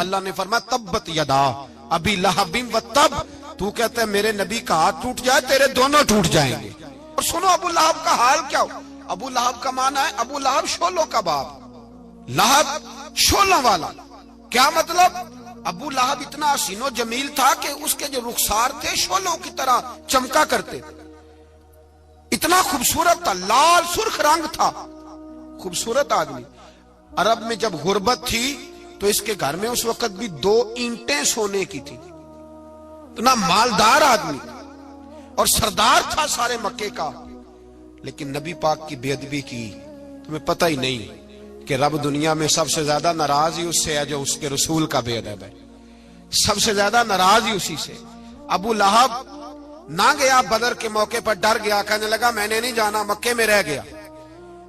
اللہ نے فرمایا تبت یدا ابی لہب و تب، تو کہتا ہے میرے نبی کا ہاتھ ٹوٹ جائے تیرے دونوں ٹوٹ جائیں گے۔ اور سنو ابو لہب کا حال کیا ہو۔ ابو لہب کا معنی ہے ابو لہب شولوں کا باپ، لہب شولوں والا۔ کیا مطلب؟ ابو لہب اتنا حسین و جمیل تھا کہ اس کے جو رخسار تھے شولوں کی طرح چمکا کرتے تھے، اتنا خوبصورت تھا، لال سرخ رنگ تھا، خوبصورت آدمی۔ عرب میں جب غربت تھی تو اس کے گھر میں اس وقت بھی 2 اینٹیں سونے کی تھی، اتنا مالدار آدمی اور سردار تھا سارے مکے کا۔ لیکن نبی پاک کی بے ادبی کی تمہیں پتہ ہی نہیں کہ رب دنیا میں سب سے زیادہ ناراض ہی اس سے ہے جو اس کے رسول کا بے ادب ہے، سب سے زیادہ ناراض ہی اسی سے۔ ابو لہب نہ گیا بدر کے موقع پر، ڈر گیا، کہنے لگا میں نے نہیں جانا، مکے میں رہ گیا،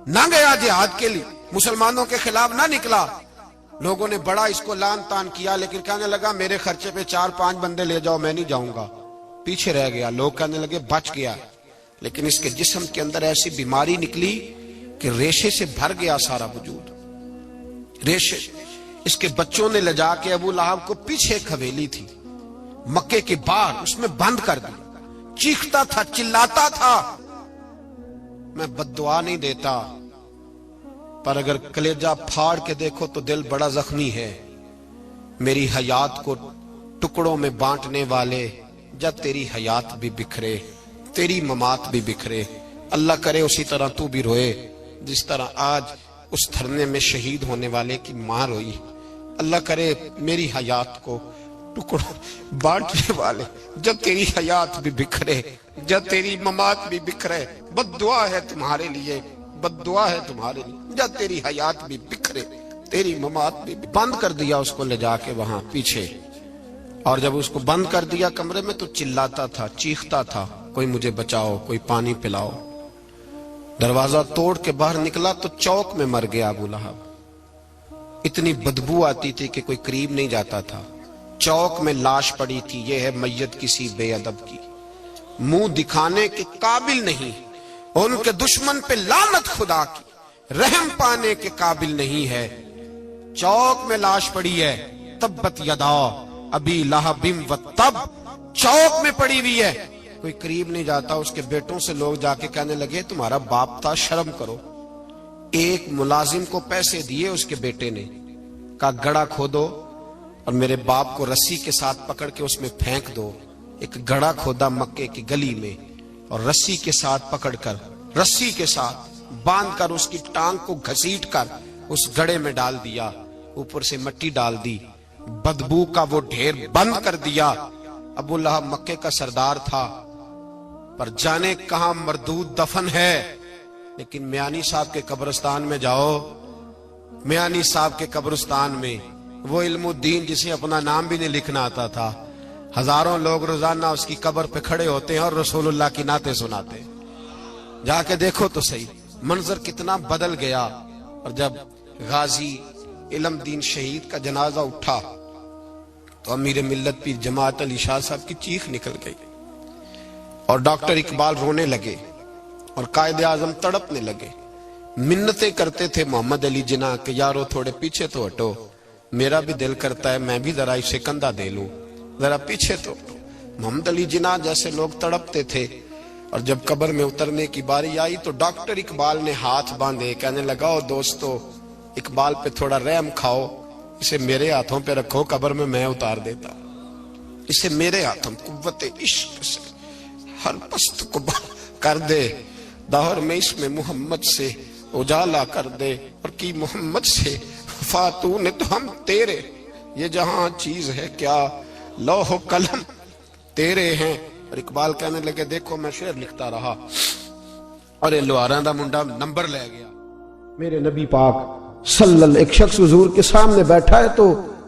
نہ گیا جہاد کے لیے، مسلمانوں کے خلاف نہ نکلا۔ لوگوں نے بڑا اس کو لان تان کیا، لیکن کہنے لگا میرے خرچے پہ 4-5 بندے لے جاؤ، میں نہیں جاؤں گا، پیچھے رہ گیا۔ لوگ کہنے لگے بچ گیا، لیکن اس کے جسم کے اندر ایسی بیماری نکلی کہ ریشے سے بھر گیا سارا وجود، ریشے۔ اس کے بچوں نے لے جا کے ابو لہب کو پیچھے ایک حویلی تھی مکے کے باہر، اس میں بند کر دیا، چیختا تھا، چلاتا تھا، میں بد دعا نہیں دیتا، پر اگر کلیجہ پھاڑ کے دیکھو تو دل بڑا زخمی ہے۔ میری حیات کو ٹکڑوں میں بانٹنے والے، جب تیری حیات بھی بکھرے تیری ممات بھی بکھرے، اللہ کرے اسی طرح تو بھی روئے جس طرح آج اس دھرنے میں شہید ہونے والے کی ماں روئی۔ اللہ کرے میری حیات کو ٹکڑوں بانٹنے والے، جب تیری حیات بھی بکھرے، جب تیری ممات بھی بکھرے، بد دعا ہے تمہارے لیے، بد دعا ہے تمہارے لیے، جب تیری حیات بھی بکھرے تیری ممات بھی۔ بند کر دیا اس کو لے جا کے وہاں پیچھے، اور جب اس کو بند کر دیا کمرے میں تو چلاتا تھا، چیختا تھا، کوئی مجھے بچاؤ، کوئی پانی پلاؤ۔ دروازہ توڑ کے باہر نکلا تو چوک میں مر گیا ابو لہب، اتنی بدبو آتی تھی کہ کوئی قریب نہیں جاتا تھا۔ چوک میں لاش پڑی تھی، یہ ہے میت کسی بے ادب کی، منہ دکھانے کے قابل نہیں، ان کے دشمن پہ لعنت خدا کی، رحم پانے کے قابل نہیں ہے۔ چوک میں لاش پڑی ہے، تبت یدا ابی لہب و تب، چوک میں پڑی ہوئی ہے، کوئی قریب نہیں جاتا۔ اس کے بیٹوں سے لوگ جا کے کہنے لگے تمہارا باپ تھا، شرم کرو۔ ایک ملازم کو پیسے دیے اس کے بیٹے نے، کہا گڑھا کھودو اور میرے باپ کو رسی کے ساتھ پکڑ کے اس میں پھینک دو۔ ایک گڑھا کھودا مکے کی گلی میں اور رسی کے ساتھ پکڑ کر، رسی کے ساتھ باندھ کر اس کی ٹانگ کو گھسیٹ کر اس گڑھے میں ڈال دیا، اوپر سے مٹی ڈال دی، بدبو کا وہ ڈھیر بند کر دیا۔ ابو لہب مکے کا سردار تھا، پر جانے کہاں مردود دفن ہے۔ لیکن میانی صاحب کے قبرستان میں جاؤ، میانی صاحب کے قبرستان میں وہ علم الدین جسے اپنا نام بھی نہیں لکھنا آتا تھا، ہزاروں لوگ روزانہ اس کی قبر پہ کھڑے ہوتے ہیں اور رسول اللہ کی نعتیں سناتے ہیں۔ جا کے دیکھو تو صحیح، منظر کتنا بدل گیا۔ اور جب غازی علم دین شہید کا جنازہ اٹھا تو امیر ملت پیر جماعت علی شاہ صاحب کی چیخ نکل گئی، اور ڈاکٹر اقبال رونے لگے، اور قائد اعظم تڑپنے لگے، منتیں کرتے تھے محمد علی جناح کہ یارو تھوڑے پیچھے تو ہٹو، میرا بھی دل کرتا ہے میں بھی ذرا اسے کندھا دے لوں، ذرا پیچھے تو ہٹو۔ محمد علی جناح جیسے لوگ تڑپتے تھے، اور جب قبر میں اترنے کی باری آئی تو ڈاکٹر اقبال نے ہاتھ باندھے، کہنے لگا او دوستو اقبال پہ تھوڑا رحم کھاؤ، اسے میرے ہاتھوں پہ رکھو، قبر میں اتار دیتا، اسے میرے ہاتھوں قوت عشق سے ہر پست کو کر دے، دور میں اس میں محمد سے اجالا کر دے، اور کی محمد سے فاتون تو ہم تیرے، یہ جہاں چیز ہے کیا لوح و قلم تیرے ہیں۔ اور اقبال کہنے لگے دیکھو میں شعر لکھتا رہا، اور یہ لوہاراں دا منڈا نمبر لے گیا۔ میرے نبی پاک صلی اللہ، ایک شخص حضور کے سامنے بیٹھا ہے تو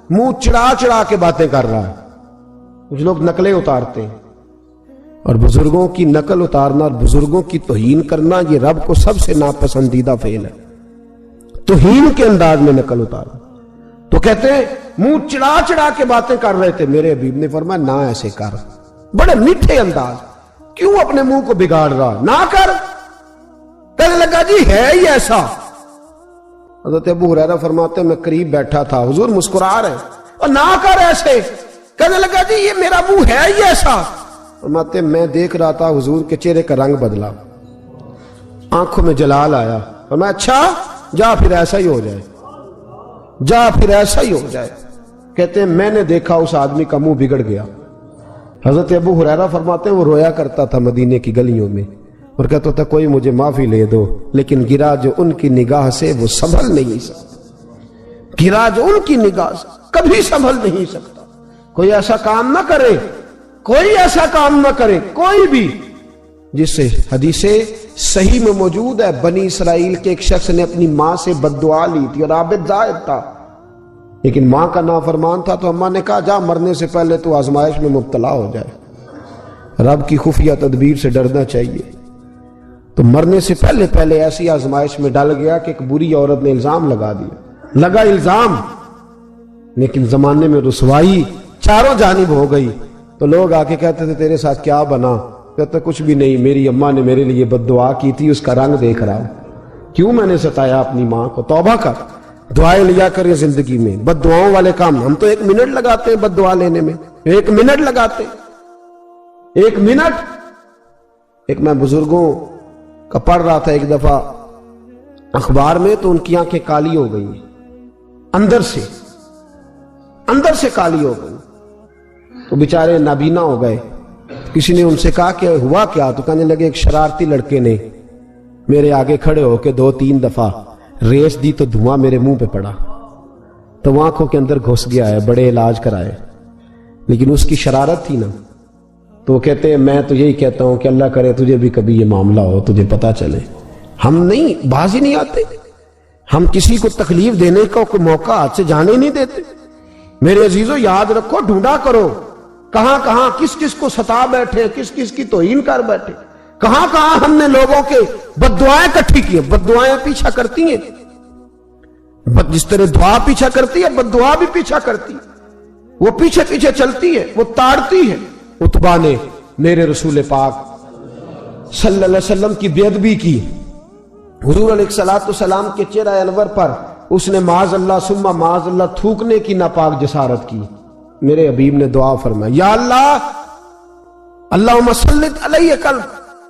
منہ چڑھا چڑھا کے باتیں کر رہا ہے۔ کچھ لوگ نقلیں اتارتے ہیں، اور بزرگوں کی نقل اتارنا اور بزرگوں کی توہین کرنا یہ رب کو سب سے ناپسندیدہ فعل ہے، توہین کے انداز میں نقل اتارنا۔ تو کہتے ہیں منہ چڑھا چڑھا کے باتیں کر رہے تھے، میرے حبیب نے فرمایا نہ ایسے کر، بڑے میٹھے انداز، کیوں اپنے منہ کو بگاڑ رہا، نہ کر۔ کہنے لگا جی ہے ہی ایسا۔ حضرت ابو ہریرہ فرماتے ہیں میں قریب بیٹھا تھا، حضور مسکرا رہے ہیں، اور نہ کر ایسے. کہنے لگا جی یہ میرا منہ ہے ہی ایسا. فرماتے میں دیکھ رہا تھا حضور کے چہرے کا رنگ بدلا, آنکھوں میں جلال آیا. فرمایا اچھا جا پھر ایسا ہی ہو جائے, جا پھر ایسا ہی ہو جائے. کہتے ہیں میں نے دیکھا اس آدمی کا منہ بگڑ گیا. حضرت ابو ہریرہ فرماتے ہیں وہ رویا کرتا تھا مدینے کی گلیوں میں اور کہتا تھا کوئی مجھے معافی لے دو, لیکن گرا جو ان کی نگاہ سے وہ سنبھل نہیں سکتا. گرا جو ان کی نگاہ سے کبھی سنبھل نہیں سکتا. کوئی ایسا کام نہ کرے, کوئی ایسا کام نہ کرے کوئی بھی جس سے حدیث صحیح میں موجود ہے بنی اسرائیل کے ایک شخص نے اپنی ماں سے بد دعا لی تھی اور عابد زاہد تھا, لیکن ماں کا نافرمان تھا. تو اماں نے کہا جا مرنے سے پہلے تو آزمائش میں مبتلا ہو جائے. رب کی خفیہ تدبیر سے ڈرنا چاہیے. تو مرنے سے پہلے ایسی آزمائش میں ڈال گیا کہ ایک بری عورت نے الزام لگا دیا. لگا الزام, لیکن زمانے میں رسوائی چاروں جانب ہو گئی. تو لوگ آ کے کہتے تھے تیرے ساتھ کیا بنا؟ کہتے کچھ بھی نہیں, میری اماں نے میرے لیے بد دعا کی تھی, اس کا رنگ دیکھ رہا ہوں. کیوں میں نے ستایا اپنی ماں کو؟ توبہ کر, دعائیں لیا کریں زندگی میں. بد دعاؤں والے کام ہم تو 1 منٹ لگاتے ہیں بد دعا لینے میں, 1 منٹ لگاتے ہیں, 1 منٹ. ایک میں بزرگوں کا پڑھ رہا تھا ایک دفعہ اخبار میں, تو ان کی آنکھیں کالی ہو گئی, اندر سے کالی ہو گئی. تو بیچارے نابینا ہو گئے. کسی نے ان سے کہا کہ ہوا کیا؟ تو کہنے لگے ایک شرارتی لڑکے نے میرے آگے کھڑے ہو کے 2-3 دفعہ ریس دی تو دھواں میرے منہ پہ پڑا, تو آنکھوں کے اندر گھس گیا ہے, بڑے علاج کرائے, لیکن اس کی شرارت تھی نا. تو وہ کہتے ہیں میں تو یہی کہتا ہوں کہ اللہ کرے تجھے بھی کبھی یہ معاملہ ہو, تجھے پتا چلے. ہم نہیں, باز ہی نہیں آتے, ہم کسی کو تکلیف دینے کا کوئی موقع ہاتھ سے جانے نہیں دیتے. میرے عزیزو یاد رکھو, ڈھونڈا کرو کہاں کہاں کس کس کو ستا بیٹھے, کس کس کی توہین کر بیٹھے, کہاں کہاں ہم نے لوگوں کے بد دعائیں اکٹھی کی. بد دعائیں پیچھا کرتی ہیں, جس طرح دعا پیچھا کرتی ہے بد دعا بھی پیچھا کرتی ہے. وہ پیچھے پیچھے چلتی ہے, وہ تاڑتی ہے. عتبہ نے میرے رسول پاک صلی اللہ علیہ وسلم کی بے ادبی کی. حضور علیہ الصلوۃ والسلام کے چہرہ انور پر اس نے معاذ اللہ ثم معاذ اللہ تھوکنے کی ناپاک جسارت کی. میرے حبیب نے دعا فرمایا یا اللہ اللہم سلط علیہ کلب,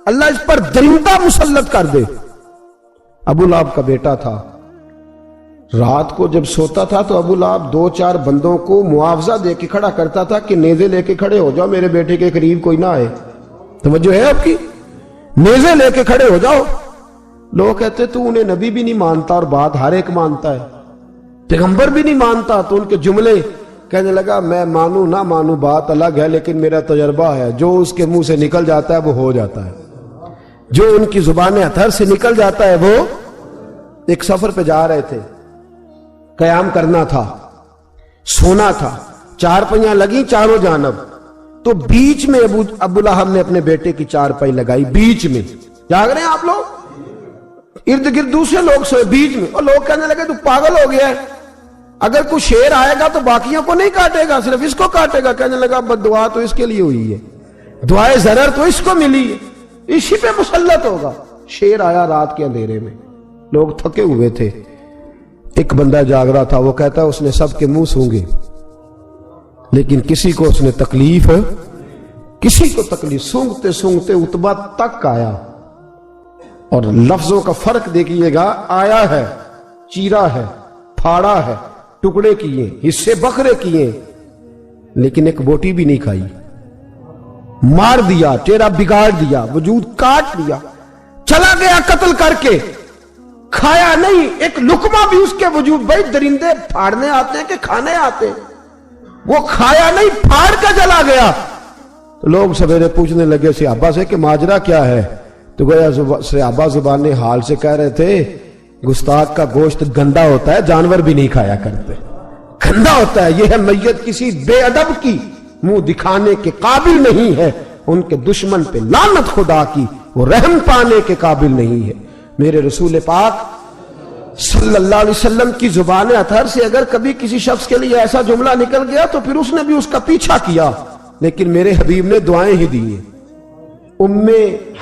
اللہ اس پر درندہ مسلط کر دے. ابو لہب کا بیٹا تھا, رات کو جب سوتا تھا تو ابو لہب 2-4 بندوں کو معاوضہ دے کے کھڑا کرتا تھا کہ نیزے لے کے کھڑے ہو جاؤ, میرے بیٹے کے قریب کوئی نہ آئے. توجہ ہے آپ کی؟ نیزے لے کے کھڑے ہو جاؤ. لوگ کہتے تو انہیں نبی بھی نہیں مانتا اور بات ہر ایک مانتا ہے, پیغمبر بھی نہیں مانتا. تو ان کے جملے کہنے لگا میں مانوں نہ مانوں بات الگ ہے, لیکن میرا تجربہ ہے جو اس کے منہ سے نکل جاتا ہے وہ ہو جاتا ہے, جو ان کی زبان اتھر سے نکل جاتا ہے وہ. ایک سفر پہ جا رہے تھے, قیام کرنا تھا, سونا تھا, 4 پہیاں لگی چاروں جانب. تو بیچ میں ابو لہب نے اپنے بیٹے کی 4 پائی لگائی, بیچ میں. جاگ رہے ہیں آپ لوگ؟ ارد گرد دوسرے لوگ سوئے بیچ میں, اور لوگ کہنے لگے تو پاگل ہو گیا ہے, اگر کوئی شیر آئے گا تو باقیوں کو نہیں کاٹے گا, صرف اس کو کاٹے گا. کہنے لگا بد دعا تو اس کے لیے ہوئی ہے, دعائے ضرر تو اس کو ملی ہے, اسی پہ مسلط ہوگا. شیر آیا رات کے اندھیرے میں, لوگ تھکے ہوئے تھے, ایک بندہ جاگ رہا تھا. وہ کہتا ہے اس نے سب کے منہ سونگے, لیکن کسی کو اس نے تکلیف, کسی کو تکلیف. سونگتے سونگتے عتبہ تک آیا, اور لفظوں کا فرق دیکھیے گا, آیا ہے, چیرا ہے, پھاڑا ہے, ٹکڑے کیے, حصے بکھرے کیے, لیکن ایک بوٹی بھی نہیں کھائی. مار دیا, چہرہ بگاڑ دیا, وجود کاٹ دیا, چلا گیا قتل کر کے, کھایا نہیں ایک لقمہ بھی اس کے وجود. بھائی درندے پھاڑنے آتے ہیں کہ کھانے آتے ہیں؟ وہ کھایا نہیں, پھاڑ کا چلا گیا. تو لوگ سویرے پوچھنے لگے صحابہ سے کہ ماجرا کیا ہے؟ تو گویا صحابہ زبان حال سے کہہ رہے تھے گستاخ کا گوشت گندا ہوتا ہے, جانور بھی نہیں کھایا کرتے, گندا ہوتا ہے. یہ ہے میت کسی بے ادب کی, منہ دکھانے کے قابل نہیں ہے. ان کے دشمن پہ لعنت خدا کی, وہ رحم پانے کے قابل نہیں ہے. میرے رسول پاک صلی اللہ علیہ وسلم کی زبان اطہر سے اگر کبھی کسی شخص کے لیے ایسا جملہ نکل گیا تو پھر اس نے بھی اس کا پیچھا کیا, لیکن میرے حبیب نے دعائیں ہی دی ہیں. ام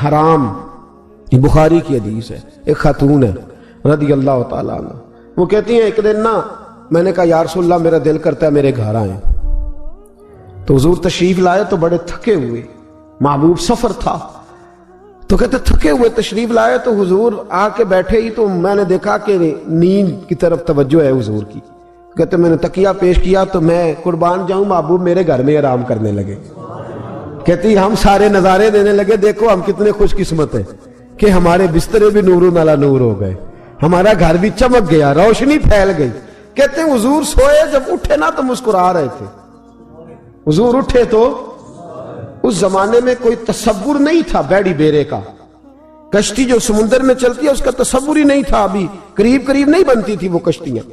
حرام, یہ بخاری کی حدیث ہے, ایک خاتون ہے رضی اللہ تعالیٰ عنہ. وہ کہتی ہیں ایک دن نا میں نے کہا یا رسول اللہ میرا دل کرتا ہے میرے گھر آئیں. تو حضور تشریف لائے تو بڑے تھکے ہوئے، محبوب سفر تھا تو کہتے تھکے ہوئے تشریف لائے تو حضور آ کے بیٹھے ہی تو میں نے دیکھا کہ نیند کی طرف توجہ ہے حضور کی. کہتے میں نے تکیہ پیش کیا تو میں قربان جاؤں محبوب میرے گھر میں آرام کرنے لگے. کہتی ہم سارے نظارے دینے لگے، دیکھو ہم کتنے خوش قسمت ہیں کہ ہمارے بسترے بھی نور نالا نور ہو گئے، ہمارا گھر بھی چمک گیا، روشنی پھیل گئی. کہتے ہیں حضور سوئے، جب اٹھے نا تو مسکرا رہے تھے. حضور اٹھے تو اس زمانے میں کوئی تصور نہیں تھا بیڑی بیرے کا. کشتی جو سمندر میں چلتی ہے اس کا تصور ہی نہیں تھا. ابھی قریب قریب نہیں بنتی تھی وہ کشتیاں،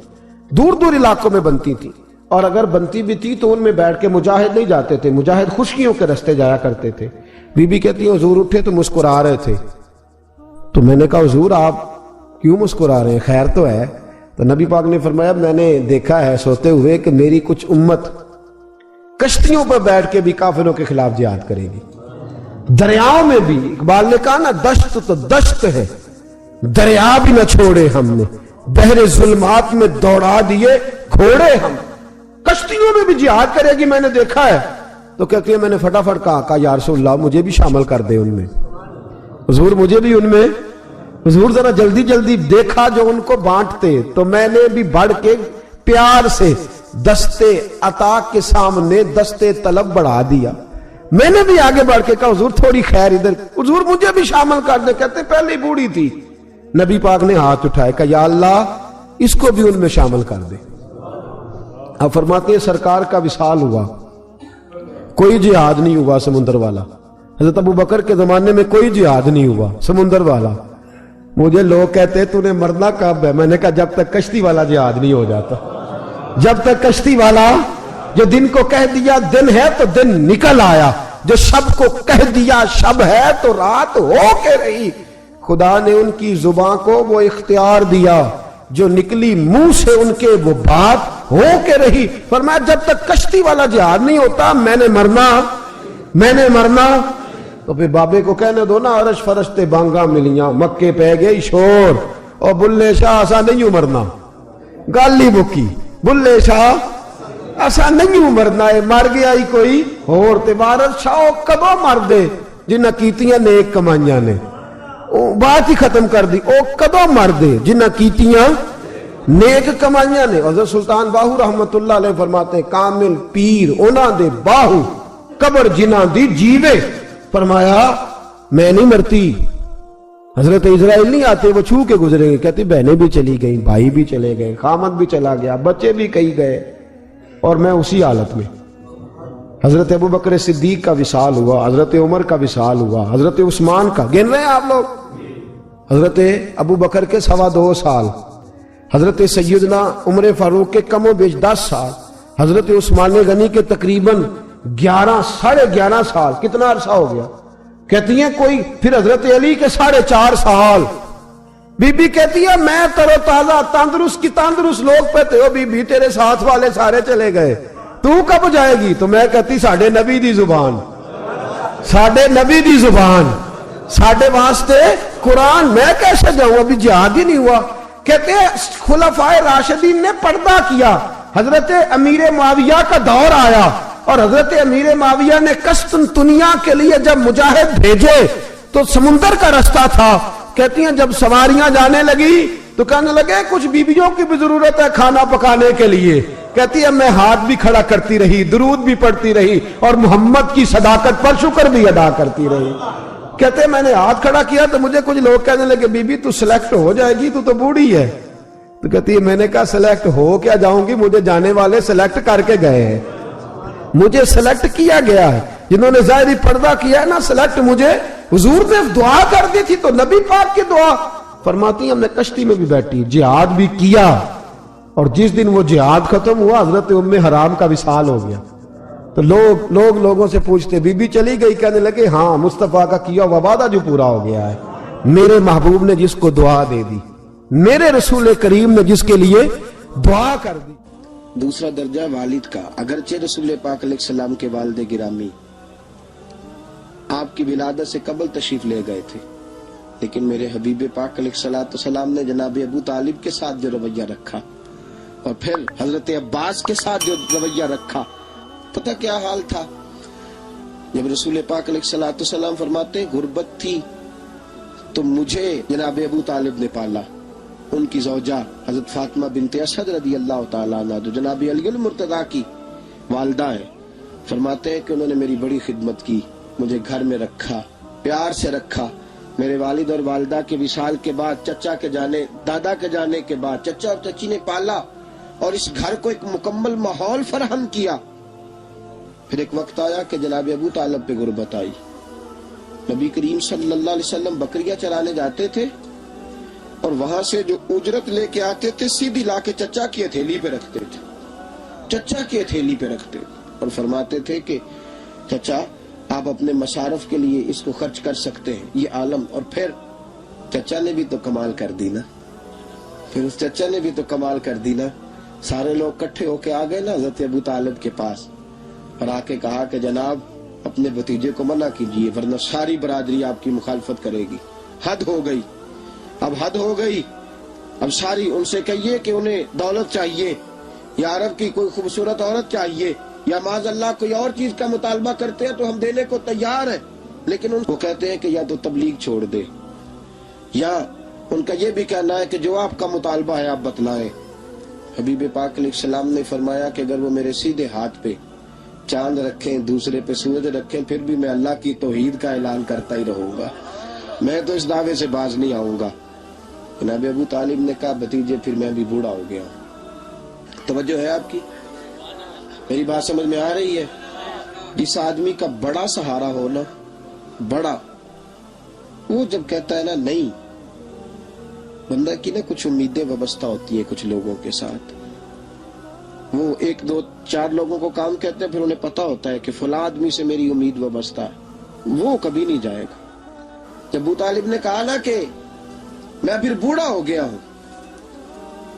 دور دور علاقوں میں بنتی تھی، اور اگر بنتی بھی تھی تو ان میں بیٹھ کے مجاہد نہیں جاتے تھے، مجاہد خشکیوں کے رستے جایا کرتے تھے. بی بی کہتی ہیں حضور اٹھے تو مسکرا رہے تھے. تو میں نے کہا حضور آپ کیوں مسکرا رہے ہیں، خیر تو ہے؟ تو نبی پاک نے فرمایا میں نے دیکھا ہے سوتے ہوئے کہ میری کچھ امت کشتیوں پر بیٹھ کے بھی کافروں کے خلاف جہاد کرے گی، دریاؤں میں بھی. اقبال نے کہا نا دشت تو دشت ہے، دریا بھی نہ چھوڑے ہم نے، بحر ظلمات میں دوڑا دیے گھوڑے ہم. کشتیوں میں بھی جہاد کرے گی، میں نے دیکھا ہے. تو کہتی ہے میں نے فٹافٹ کہا یا رسول اللہ مجھے بھی شامل کر دے ان میں. حضور مجھے بھی ان میں. حضور ذرا جلدی جلدی دیکھا جو ان کو بانٹتے، تو میں نے بھی بڑھ کے پیار سے دستے عطا کے سامنے دستے طلب بڑھا دیا. میں نے بھی آگے بڑھ کے کہا حضور تھوڑی خیر ادھر، حضور مجھے بھی شامل کر دے. کہتے پہلے بوڑھی تھی. نبی پاک نے ہاتھ اٹھائے کہ یا اللہ اس کو بھی ان میں شامل کر دے. اب فرماتے ہیں سرکار کا وصال ہوا، کوئی جہاد نہیں ہوا سمندر والا. حضرت ابو بکر کے زمانے میں کوئی جہاد نہیں ہوا سمندر والا. مجھے لوگ کہتے تو نے مرنا کب ہے؟ میں نے کہا جب تک کشتی والا جہاد نہیں ہو جاتا. جب تک کشتی والا، جو دن کو کہہ دیا دن ہے تو دن نکل آیا، جو شب کو کہہ دیا شب ہے تو رات ہو کے رہی. خدا نے ان کی زبان کو وہ اختیار دیا، جو نکلی منہ سے ان کے وہ بات ہو کے رہی. فرمایا جب تک کشتی والا جہاد نہیں ہوتا میں نے مرنا. تو پھر بابے کو کہنے دو نا عرش فرشتے بانگا ملیاں، مکے پہ گئی شور، اور بلے شاہ ایسا نہیں مرنا. گالی بکی بلے شاہ ایسا نہیں مرنا ہے، مر گیا ہی کوئی اور تے بارت شاہ کدو مر دے جنہ کیتیاں نیک کمائیاں نے. بات ہی ختم کر دی، او کدو مر دے جنہ کیتیاں نیک کمائیاں نے. حضرت سلطان باہو رحمت اللہ علیہ فرماتے ہیں کامل پیر اونا دے باہو قبر جنہ دی جیوے. فرمایا میں نہیں مرتی. حضرت اسرائیل نہیں آتے وہ چھو کے گزرے گئے. کہتے بہنیں بھی چلی گئیں، بھائی بھی چلے گئے، خامد بھی چلا گیا، بچے بھی کئی گئے، اور میں اسی حالت میں. حضرت ابو بکر صدیق کا وصال ہوا، حضرت عمر کا وصال ہوا، حضرت عثمان کا گن رہے ہیں آپ لوگ. حضرت ابو بکر کے 2.25 سال، حضرت سیدنا عمر فاروق کے کم و بیش 10 سال، حضرت عثمان غنی کے تقریباً 11 سال. کتنا عرصہ ہو گیا؟ کہتی ہیں کوئی. پھر حضرت علی کے 4.5 سال. بی بی کہتی ہے میں ترو تازہ تندرست کی تندرست لوگ پہتے ہو، بی بی تیرے ساتھ والے سارے چلے گئے، تو کب جائے گی؟ تو میں کہتی ساڑھے نبی دی زبان، ساڑھے نبی دی زبان، ساڑھے واسطے قرآن، میں کیسے جاؤں؟ ابھی جہاد ہی نہیں ہوا. کہتے ہیں خلفائے راشدین نے پردہ کیا. حضرت امیر معاویہ کا دور آیا اور حضرت امیر معاویہ نے قسطنطنیہ کے لیے جب مجاہد بھیجے تو سمندر کا رستہ تھا. کہتی ہیں جب سواریاں جانے لگی تو کہنے لگے کچھ بیویوں کی بھی ضرورت ہے کھانا پکانے کے لیے. کہتی ہے میں ہاتھ بھی کھڑا کرتی رہی، درود بھی پڑھتی رہی، اور محمد کی صداقت پر شکر بھی ادا کرتی رہی. کہتے ہیں میں نے ہاتھ کھڑا کیا تو مجھے کچھ لوگ کہنے لگے بی بی تو سلیکٹ ہو جائے گی، تو بوڑھی ہے. تو کہتی ہے میں نے کہا سلیکٹ ہو کیا جاؤں گی، مجھے جانے والے سلیکٹ کر کے گئے ہیں، مجھے سلیکٹ کیا گیا ہے. جنہوں نے ظاہری پردہ کیا ہے نا سلیکٹ مجھے. حضور نے دعا کر دی تھی تو نبی پاک کی دعا. فرماتی ہیں ہم نے کشتی میں بھی بیٹھی، جہاد بھی کیا، اور جس دن وہ جہاد ختم ہوا حضرت ام حرام کا وصال ہو گیا. تو لوگوں سے پوچھتے بی بی چلی گئی؟ کہنے لگے ہاں مصطفیٰ کا کیا ہوا وعدہ جو پورا ہو گیا ہے. میرے محبوب نے جس کو دعا دے دی، میرے رسول کریم نے جس کے لیے دعا کر دی. دوسرا درجہ والد کا. اگرچہ رسول پاک علیہ السلام کے والد گرامی آپ کی ولادت سے قبل تشریف لے گئے تھے، لیکن میرے حبیب پاک علیہ السلام نے جناب ابو طالب کے ساتھ جو رویہ رکھا اور پھر حضرت عباس کے ساتھ جو رویہ رکھا، پتہ کیا حال تھا؟ جب رسول پاک علیہ الصلوۃ والسلام فرماتے ہیں غربت تھی تو مجھے جناب ابو طالب نے پالا، ان کی زوجہ حضرت فاطمہ بنت اسد رضی اللہ تعالیٰ عنہ جو جناب علی المرتضیٰ کی والدہ ہیں، فرماتے ہیں کہ انہوں نے میری بڑی خدمت کی، مجھے گھر میں رکھا، پیار سے رکھا۔ میرے والد اور والدہ کے وصال کے بعد، چچا کے جانے، دادا کے جانے کے بعد چچا اور چچی نے پالا اور اس گھر کو ایک مکمل ماحول فراہم کیا۔ پھر ایک وقت آیا کہ جناب ابو طالب پہ غربت آئی۔ نبی کریم صلی اللہ علیہ وسلم بکریاں چرانے جاتے تھے اور وہاں سے جو اجرت لے کے آتے تھے سیدھی لا کے چچا کی ہتھیلی پہ رکھتے تھے، چچا کی ہتھیلی پہ رکھتے اور فرماتے تھے کہ چچا آپ اپنے مصارف کے لیے اس کو خرچ کر سکتے ہیں، یہ عالم۔ اور پھر چچا نے بھی تو کمال کر دی نا، پھر اس چچا نے بھی تو کمال کر دی نا۔ سارے لوگ کٹھے ہو کے آ گئے نا حضرت ابو طالب کے پاس اور آ کے کہا کہ جناب اپنے بھتیجے کو منع کیجیے ورنہ ساری برادری آپ کی مخالفت کرے گی، حد ہو گئی، اب حد ہو گئی، اب ساری ان سے کہیے کہ انہیں دولت چاہیے یا عرب کی کوئی خوبصورت عورت چاہیے یا معاذ اللہ کوئی اور چیز کا مطالبہ کرتے ہیں تو ہم دینے کو تیار ہیں، لیکن ان کو کہتے ہیں کہ یا تو تبلیغ چھوڑ دے، یا ان کا یہ بھی کہنا ہے کہ جو آپ کا مطالبہ ہے آپ بتلائیں۔ حبیب پاک علیہ السلام نے فرمایا کہ اگر وہ میرے سیدھے ہاتھ پہ چاند رکھیں، دوسرے پہ سورج رکھیں، پھر بھی میں اللہ کی توحید کا اعلان کرتا ہی رہوں گا، میں تو اس دعوے سے باز نہیں آؤں گا۔ جناب ابو طالب نے کہا بھتیجے پھر میں بھی بوڑھا ہو گیا ہوں۔ توجہ ہے آپ کی؟ میری بات سمجھ میں آ رہی ہے؟ جس آدمی کا بڑا سہارا ہو نا، بڑا، وہ جب کہتا ہے نا نہیں، بندہ کی نا کچھ امیدیں وابستہ ہوتی ہیں کچھ لوگوں کے ساتھ، وہ ایک دو چار لوگوں کو کام کہتے ہیں، پھر انہیں پتا ہوتا ہے کہ فلاں آدمی سے میری امید وابستہ ہے، وہ کبھی نہیں جائے گا۔ جب ابو طالب نے کہا نا کہ میں پھر بوڑھا ہو گیا ہوں،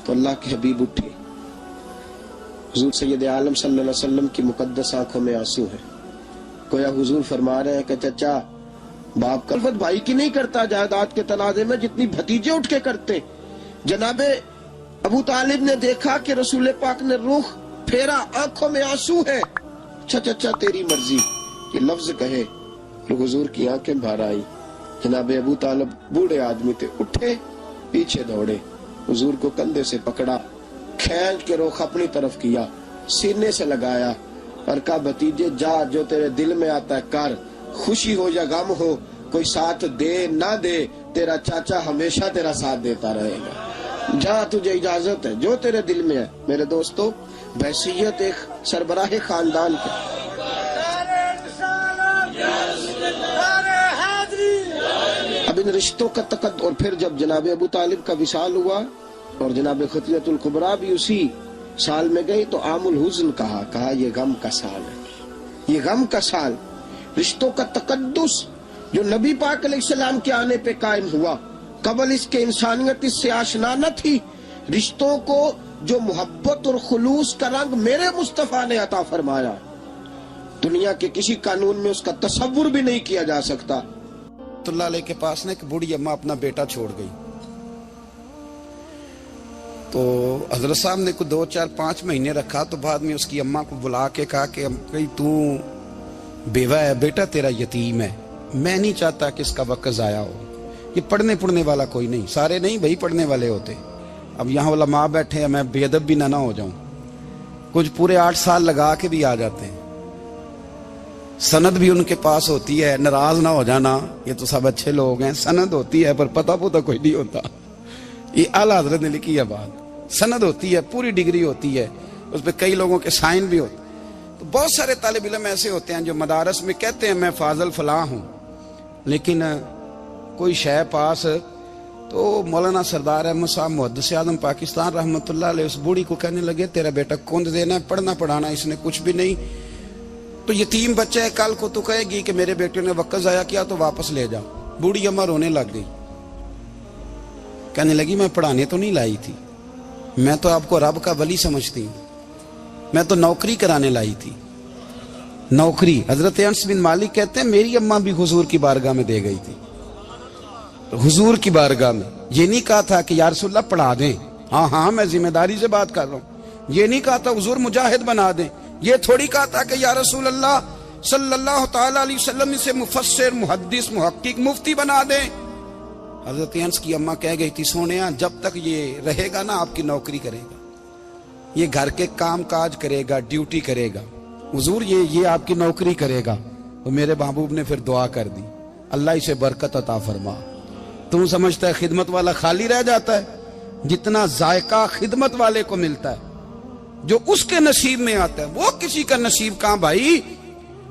تو اللہ کے حبیب اٹھے، حضور سید عالم صلی اللہ علیہ وسلم کی مقدس آنکھوں میں آنسو ہے، گویا حضور فرما رہے ہیں کہ چچا باپ کا الفت بھائی کی نہیں کرتا جائیداد کے تنازع میں جتنی بھتیجے اٹھ کے کرتے۔ جناب ابو طالب نے دیکھا کہ رسول پاک نے رخ پھیرا، آنکھوں میں آنسو ہے، اچھا چچا تیری مرضی، یہ لفظ کہے تو حضور کی آنکھیں بھر آئی۔ جناب ابو طالب بوڑھے آدمی تھے، اٹھے، پیچھے دوڑے، حضور کو کندھے سے پکڑا، کھینچ کے رخ اپنی طرف کیا، سینے سے لگایا اور کہا بھتیجے جا، جو تیرے دل میں آتا ہے کر، خوشی ہو یا غم ہو، کوئی ساتھ دے نہ دے، تیرا چاچا ہمیشہ تیرا ساتھ دیتا رہے گا، جا تجھے اجازت ہے، جو تیرے دل میں ہے۔ میرے دوستو، بحیثیت ایک سربراہ خاندان کے اب ان رشتوں کا اور پھر جب جناب ابو طالب کا وصال ہوا اور جناب خطیۃ الکبریٰ بھی اسی سال میں گئی تو عام الحزن کہا یہ غم کا سال ہے، یہ غم کا سال۔ رشتوں کا تقدس جو نبی پاک علیہ السلام کے آنے پہ قائم ہوا، قبل اس کے انسانیت اس سے آشنا نہ تھی۔ رشتوں کو جو محبت اور خلوص کا رنگ میرے مصطفیٰ نے عطا فرمایا، دنیا کے کسی قانون میں اس کا تصور بھی نہیں کیا جا سکتا۔ اللہ علیہ کے پاس نے ایک بوڑھی اماں اپنا بیٹا چھوڑ گئی، تو حضرت صاحب نے کو 2 4 5 مہینے رکھا، تو بعد میں اس کی اماں کو بلا کے کہا کہ تو بیوہ ہے، بیٹا تیرا یتیم ہے، میں نہیں چاہتا کہ اس کا وقت ضائع ہو، یہ پڑھنے والا کوئی نہیں، سارے نہیں بھائی پڑھنے والے ہوتے، اب یہاں علماء بیٹھے ہیں، میں بے ادب بھی نہ ہو جاؤں، کچھ پورے 8 سال لگا کے بھی آ جاتے ہیں، سند بھی ان کے پاس ہوتی ہے، ناراض نہ ہو جانا، یہ تو سب اچھے لوگ ہیں، سند ہوتی ہے پر پتہ کوئی نہیں ہوتا، یہ اعلیٰ حضرت نے لکھی ہے بات، سند ہوتی ہے، پوری ڈگری ہوتی ہے، اس پہ کئی لوگوں کے سائن بھی ہوتے، تو بہت سارے طالب علم ایسے ہوتے ہیں جو مدارس میں کہتے ہیں میں فاضل فلاں ہوں، لیکن کوئی شے پاس، تو مولانا سردار احمد صاحب محدث اعظم پاکستان رحمۃ اللہ علیہ اس بوڑھی کو کہنے لگے تیرا بیٹا کند دینا ہے، پڑھنا پڑھانا اس نے کچھ بھی نہیں، تو یتیم بچہ ہے، کل کو تو کہے گی کہ میرے بیٹے نے وقت ضائع کیا تو واپس لے جاؤ۔ بوڑھی اماں رونے لگ گئی، کہنے لگی میں پڑھانے تو نہیں لائی تھی، میں تو آپ کو رب کا ولی سمجھتی ہوں، میں تو نوکری کرانے لائی تھی، نوکری۔ حضرت انس بن مالک کہتے ہیں میری اماں بھی حضور کی بارگاہ میں دے گئی تھی، حضور کی بارگاہ میں یہ نہیں کہا تھا کہ یا رسول اللہ پڑھا دیں، ہاں میں ذمہ داری سے بات کر رہا ہوں، یہ نہیں کہا تھا حضور مجاہد بنا دیں، یہ تھوڑی کہا تھا کہ یا رسول اللہ صلی اللہ تعالی علیہ وسلم اسے مفسر، محدث، محقق، مفتی بنا دیں۔ حضرت انس کی اماں کہہ گئی تھی سونیا جب تک یہ رہے گا نا آپ کی نوکری کرے گا، یہ گھر کے کام کاج کرے گا، ڈیوٹی کرے گا، حضور یہ آپ کی نوکری کرے گا۔ تو میرے محبوب نے پھر دعا کر دی، اللہ اسے برکت عطا فرما۔ تم سمجھتا ہے خدمت والا خالی رہ جاتا ہے؟ جتنا ذائقہ خدمت والے کو ملتا ہے، جو اس کے نصیب میں آتا ہے، وہ کسی کا نصیب کہاں بھائی۔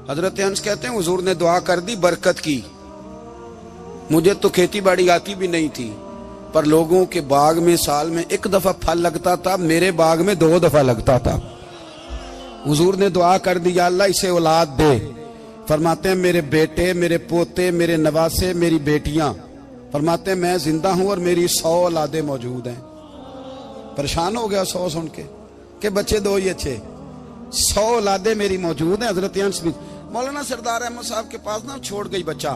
حضرت انس کہتے ہیں حضور نے دعا کر دی، برکت کی۔ مجھے تو کھیتی باڑی آتی بھی نہیں تھی، پر لوگوں کے باغ میں سال میں ایک دفعہ پھل لگتا تھا، میرے باغ میں 2 دفعہ لگتا تھا۔ حضور نے دعا کر دی یا اللہ اسے اولاد دے۔ فرماتے ہیں میرے بیٹے، میرے پوتے، میرے نواسے، میری بیٹیاں، فرماتے ہیں میں زندہ ہوں اور میری 100 اولادیں موجود ہیں۔ پریشان ہو گیا 100 سن کے کہ بچے 2 ہی اچھے، 100 اولادیں میری موجود ہیں۔ حضرت انس بھی مولانا سردار احمد صاحب کے پاس نا چھوڑ گئی بچہ،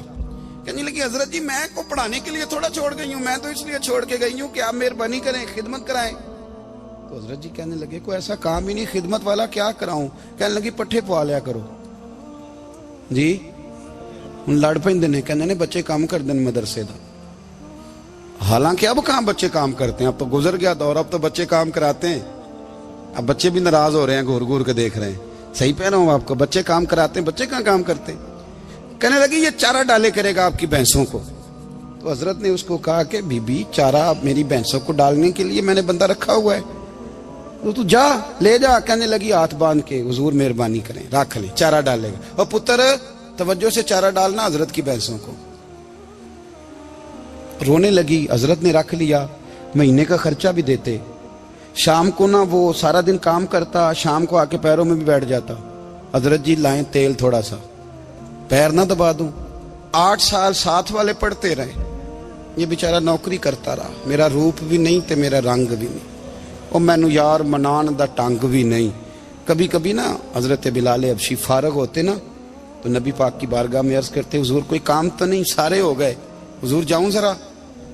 کہنے لگی حضرت جی میں کو پڑھانے کے لیے تھوڑا چھوڑ گئی ہوں، میں تو اس لیے چھوڑ کے گئی ہوں کہ آپ مہربانی کریں، خدمت کرائیں۔ تو حضرت جی کہنے لگے کوئی ایسا کام ہی نہیں، خدمت والا کیا کراؤں؟ کہنے لگی پٹھے پوا لیا کرو جی۔ ان لڑ پیندے نے کہنے نے بچے کام کر دیں مدرسے دا، حالانکہ اب کہاں بچے کام کرتے ہیں، اب تو گزر گیا دور، اب تو بچے کام کراتے ہیں۔ اب بچے بھی ناراض ہو رہے ہیں، گور گور کے دیکھ رہے ہیں، صحیح پہ رہا ہوں آپ کو، بچے کام کراتے ہیں، بچے کہاں کام کرتے ہیں۔ کہنے لگی یہ چارہ ڈالے کرے گا آپ کی بھینسوں کو۔ تو حضرت نے اس کو کہا کہ بی بی چارہ میری بھینسوں کو ڈالنے کے لیے میں نے بندہ رکھا ہوا ہے، تو جا لے جا۔ کہنے لگی ہاتھ باندھ کے حضور مہربانی کریں رکھ لیں، چارہ ڈالے گا۔ اور پتر توجہ سے چارہ ڈالنا حضرت کی بھینسوں کو۔ رونے لگی، حضرت نے رکھ لیا، مہینے کا خرچہ بھی دیتے۔ شام کو نا وہ سارا دن کام کرتا، شام کو آ کے پیروں میں بھی بیٹھ جاتا، حضرت جی لائیں تیل تھوڑا سا، پیر نہ دبا دوں۔ 8 سال ساتھ والے پڑھتے رہے، یہ بیچارہ نوکری کرتا رہا، میرا روپ بھی نہیں تے میرا رنگ بھی نہیں، اور مینو یار منان دا ٹنگ بھی نہیں۔ کبھی کبھی نا حضرت بلال حبشی فارغ ہوتے نا تو نبی پاک کی بارگاہ میں عرض کرتے حضور کوئی کام تو نہیں، سارے ہو گئے، حضور جاؤں ذرا،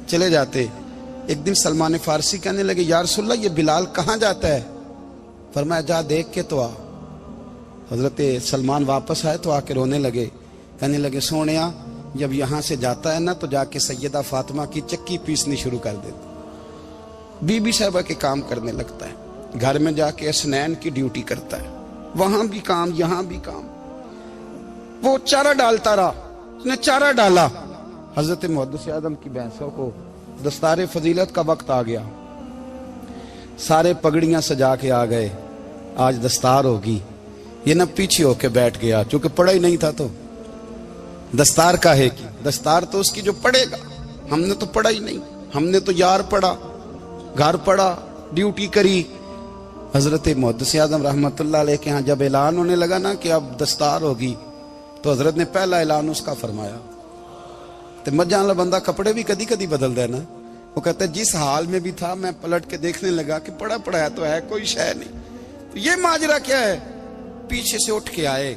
چلے جاتے۔ ایک دن سلمان فارسی کہنے لگے یا رسول اللہ یہ بلال کہاں جاتا ہے؟ فرمایا جا دیکھ کے تو آ۔ حضرت سلمان واپس آئے تو آ کے رونے لگے، کہنے لگے سونیا جب یہاں سے جاتا ہے نا تو جا کے سیدہ فاطمہ کی چکی پیسنی شروع کر دیتا، بی بی صاحبہ کے کام کرنے لگتا ہے، گھر میں جا کے اسنین کی ڈیوٹی کرتا ہے، وہاں بھی کام یہاں بھی کام۔ وہ چارہ ڈالتا رہا، اس نے چارہ ڈالا۔ حضرت محدث اعظم کی بھینسوں کو دستار فضیلت کا وقت آ گیا، سارے پگڑیاں سجا کے آ گئے، آج دستار ہوگی۔ یہ نہ پیچھے ہو کے بیٹھ گیا، چونکہ پڑھا ہی نہیں تھا تو دستار کا ہے کہ دستار تو اس کی جو پڑھے گا، ہم نے تو پڑھا ہی نہیں، ہم نے تو یار پڑھا، گھر پڑھا، ڈیوٹی کری۔ حضرت محدث اعظم رحمت اللہ علیہ کے ہاں جب اعلان ہونے لگا نا کہ اب دستار ہوگی تو حضرت نے پہلا اعلان اس کا فرمایا۔ تو مجھان والا بندہ کپڑے بھی کدی کدی بدل دے نا، وہ کہتا ہے جس حال میں بھی تھا میں پلٹ کے دیکھنے لگا کہ پڑھا پڑھایا تو ہے، کوئی شے نہیں، تو یہ ماجرا کیا ہے؟ پیچھے سے اٹھ کے آئے